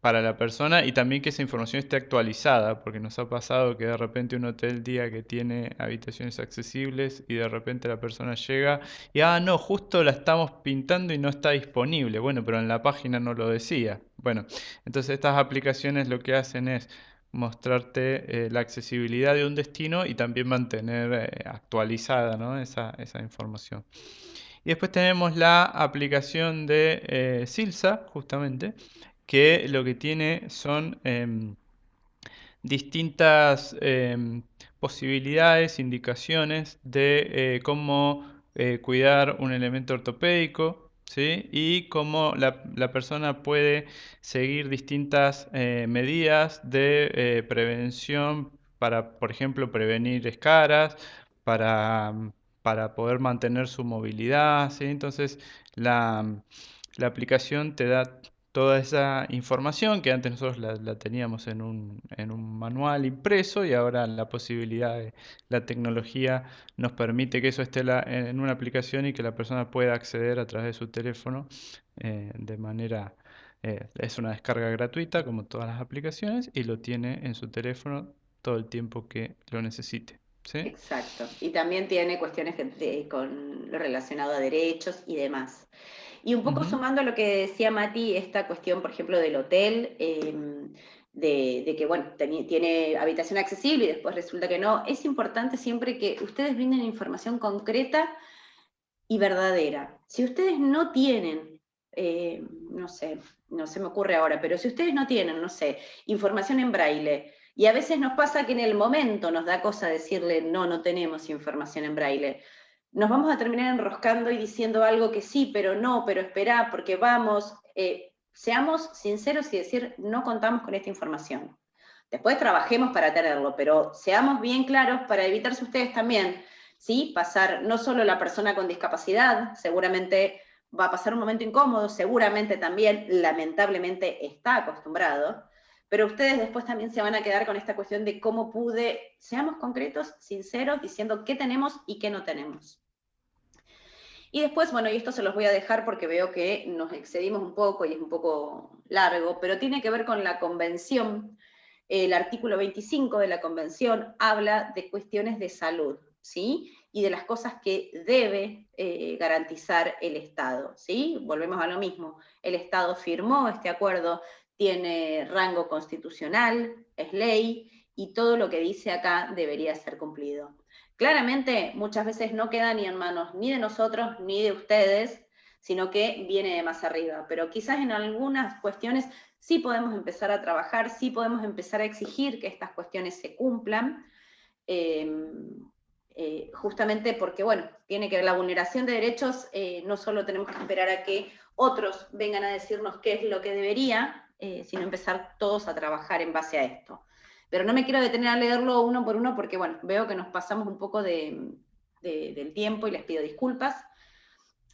para la persona, y también que esa información esté actualizada, porque nos ha pasado que de repente un hotel diga que tiene habitaciones accesibles y de repente la persona llega y, no, justo la estamos pintando y no está disponible. Bueno, pero en la página no lo decía. Bueno, entonces estas aplicaciones lo que hacen es mostrarte la accesibilidad de un destino y también mantener actualizada, ¿no?, esa información. Y después tenemos la aplicación de Silsa, justamente, que lo que tiene son distintas posibilidades, indicaciones de cómo cuidar un elemento ortopédico, ¿sí? Y cómo la persona puede seguir distintas medidas de prevención para, por ejemplo, prevenir escaras, para, para poder mantener su movilidad, ¿sí? Entonces, la aplicación te da toda esa información que antes nosotros la teníamos en un manual impreso, y ahora la posibilidad de la tecnología nos permite que eso esté en una aplicación y que la persona pueda acceder a través de su teléfono de manera... es una descarga gratuita como todas las aplicaciones y lo tiene en su teléfono todo el tiempo que lo necesite, ¿sí? Exacto. Y también tiene cuestiones con lo relacionado a derechos y demás. Y un poco sumando a lo que decía Mati, esta cuestión, por ejemplo, del hotel, de que, bueno, tiene habitación accesible y después resulta que no, es importante siempre que ustedes brinden información concreta y verdadera. Si ustedes no tienen, no sé, no se me ocurre ahora, pero si ustedes no tienen, no sé, información en braille, y a veces nos pasa que en el momento nos da cosa decirle, no tenemos información en braille, nos vamos a terminar enroscando y diciendo algo que sí, pero no, pero esperá, porque vamos, seamos sinceros y decir, no contamos con esta información. Después trabajemos para tenerlo, pero seamos bien claros para evitarse ustedes también ¿sí? Pasar, no solo la persona con discapacidad, seguramente va a pasar un momento incómodo, seguramente también, lamentablemente, está acostumbrado, pero ustedes después también se van a quedar con esta cuestión de cómo seamos concretos, sinceros, diciendo qué tenemos y qué no tenemos. Y después, bueno, y esto se los voy a dejar porque veo que nos excedimos un poco y es un poco largo, pero tiene que ver con la convención. El artículo 25 de la convención habla de cuestiones de salud, ¿sí? Y de las cosas que debe garantizar el Estado, ¿sí? Volvemos a lo mismo. El Estado firmó este acuerdo, tiene rango constitucional, es ley, y todo lo que dice acá debería ser cumplido. Claramente, muchas veces no queda ni en manos ni de nosotros ni de ustedes, sino que viene de más arriba. Pero quizás en algunas cuestiones sí podemos empezar a trabajar, sí podemos empezar a exigir que estas cuestiones se cumplan, justamente porque, bueno, tiene que ver la vulneración de derechos, no solo tenemos que esperar a que otros vengan a decirnos qué es lo que debería, sino empezar todos a trabajar en base a esto. Pero no me quiero detener a leerlo uno por uno porque, bueno, veo que nos pasamos un poco del tiempo y les pido disculpas.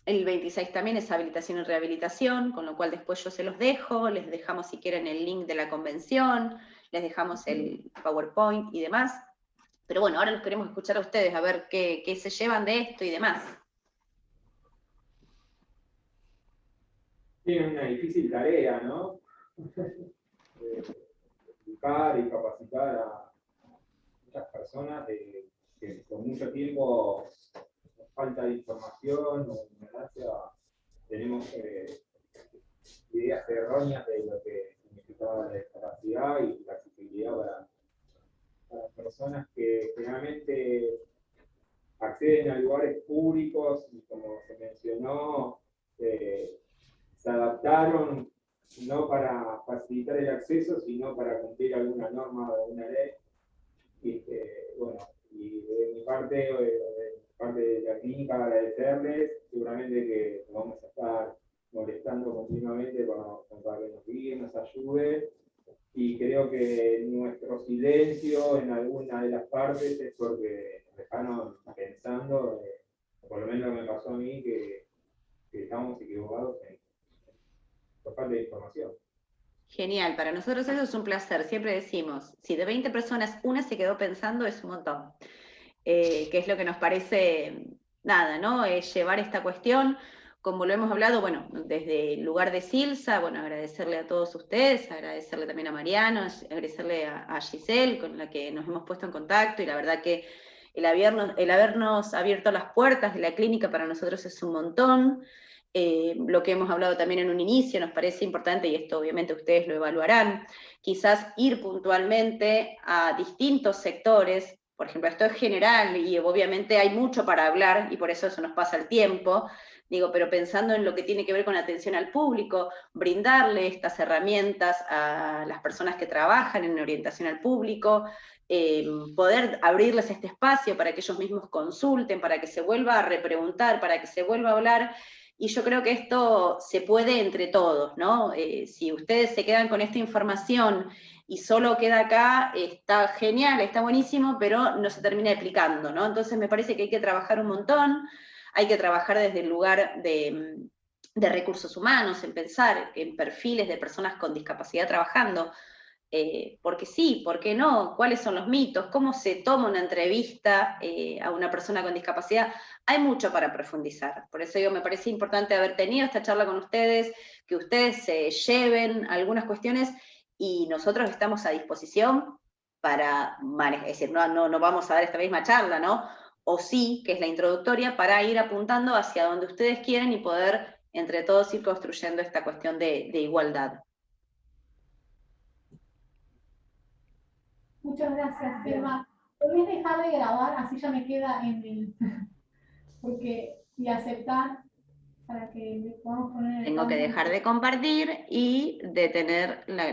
El 26 también es habilitación y rehabilitación, con lo cual después yo se los dejo, les dejamos si quieren el link de la convención, les dejamos el PowerPoint y demás. Pero bueno, ahora los queremos escuchar a ustedes, a ver qué se llevan de esto y demás. Tienen una difícil tarea, ¿no? Educar y capacitar a muchas personas que con mucho tiempo, falta de información o ignorancia, tenemos ideas erróneas de lo que significaba la discapacidad y la accesibilidad para personas que generalmente acceden a lugares públicos y, como se mencionó, se adaptaron no para facilitar el acceso, sino para cumplir alguna norma o una ley. Y, bueno, y de mi parte, de parte de la clínica, agradecerles, seguramente que nos vamos a estar molestando continuamente para que nos guíen, nos ayuden, y creo que nuestro silencio en alguna de las partes es porque nos dejaron pensando, por lo menos me pasó a mí, que estamos equivocados por falta de información. Genial, para nosotros eso es un placer, siempre decimos, si de 20 personas una se quedó pensando es un montón, que es lo que nos parece, nada, ¿no? Llevar esta cuestión, como lo hemos hablado, bueno, desde el lugar de Silsa, bueno, agradecerle a todos ustedes, agradecerle también a Mariano, agradecerle a Giselle, con la que nos hemos puesto en contacto, y la verdad que el habernos abierto las puertas de la clínica para nosotros es un montón. Lo que hemos hablado también en un inicio, nos parece importante, y esto obviamente ustedes lo evaluarán, quizás ir puntualmente a distintos sectores. Por ejemplo, esto es general y obviamente hay mucho para hablar y por eso nos pasa el tiempo, digo, pero pensando en lo que tiene que ver con atención al público, brindarle estas herramientas a las personas que trabajan en orientación al público, poder abrirles este espacio para que ellos mismos consulten, para que se vuelva a repreguntar, para que se vuelva a hablar. Y yo creo que esto se puede entre todos, ¿no? Si ustedes se quedan con esta información y solo queda acá, está genial, está buenísimo, pero no se termina explicando, ¿no? Entonces me parece que hay que trabajar un montón, hay que trabajar desde el lugar de recursos humanos, en pensar en perfiles de personas con discapacidad trabajando, porque sí, ¿por qué no? ¿Cuáles son los mitos? ¿Cómo se toma una entrevista a una persona con discapacidad? Hay mucho para profundizar. Por eso me parece importante haber tenido esta charla con ustedes, que ustedes se lleven algunas cuestiones y nosotros estamos a disposición para manejar, es decir, no vamos a dar esta misma charla, ¿no? O sí, que es la introductoria, para ir apuntando hacia donde ustedes quieren y poder entre todos ir construyendo esta cuestión de igualdad. Muchas gracias, Firma. ¿Podés dejar de grabar? Así ya me queda en el... y aceptar para que podamos poner... Tengo que dejar de compartir y detener la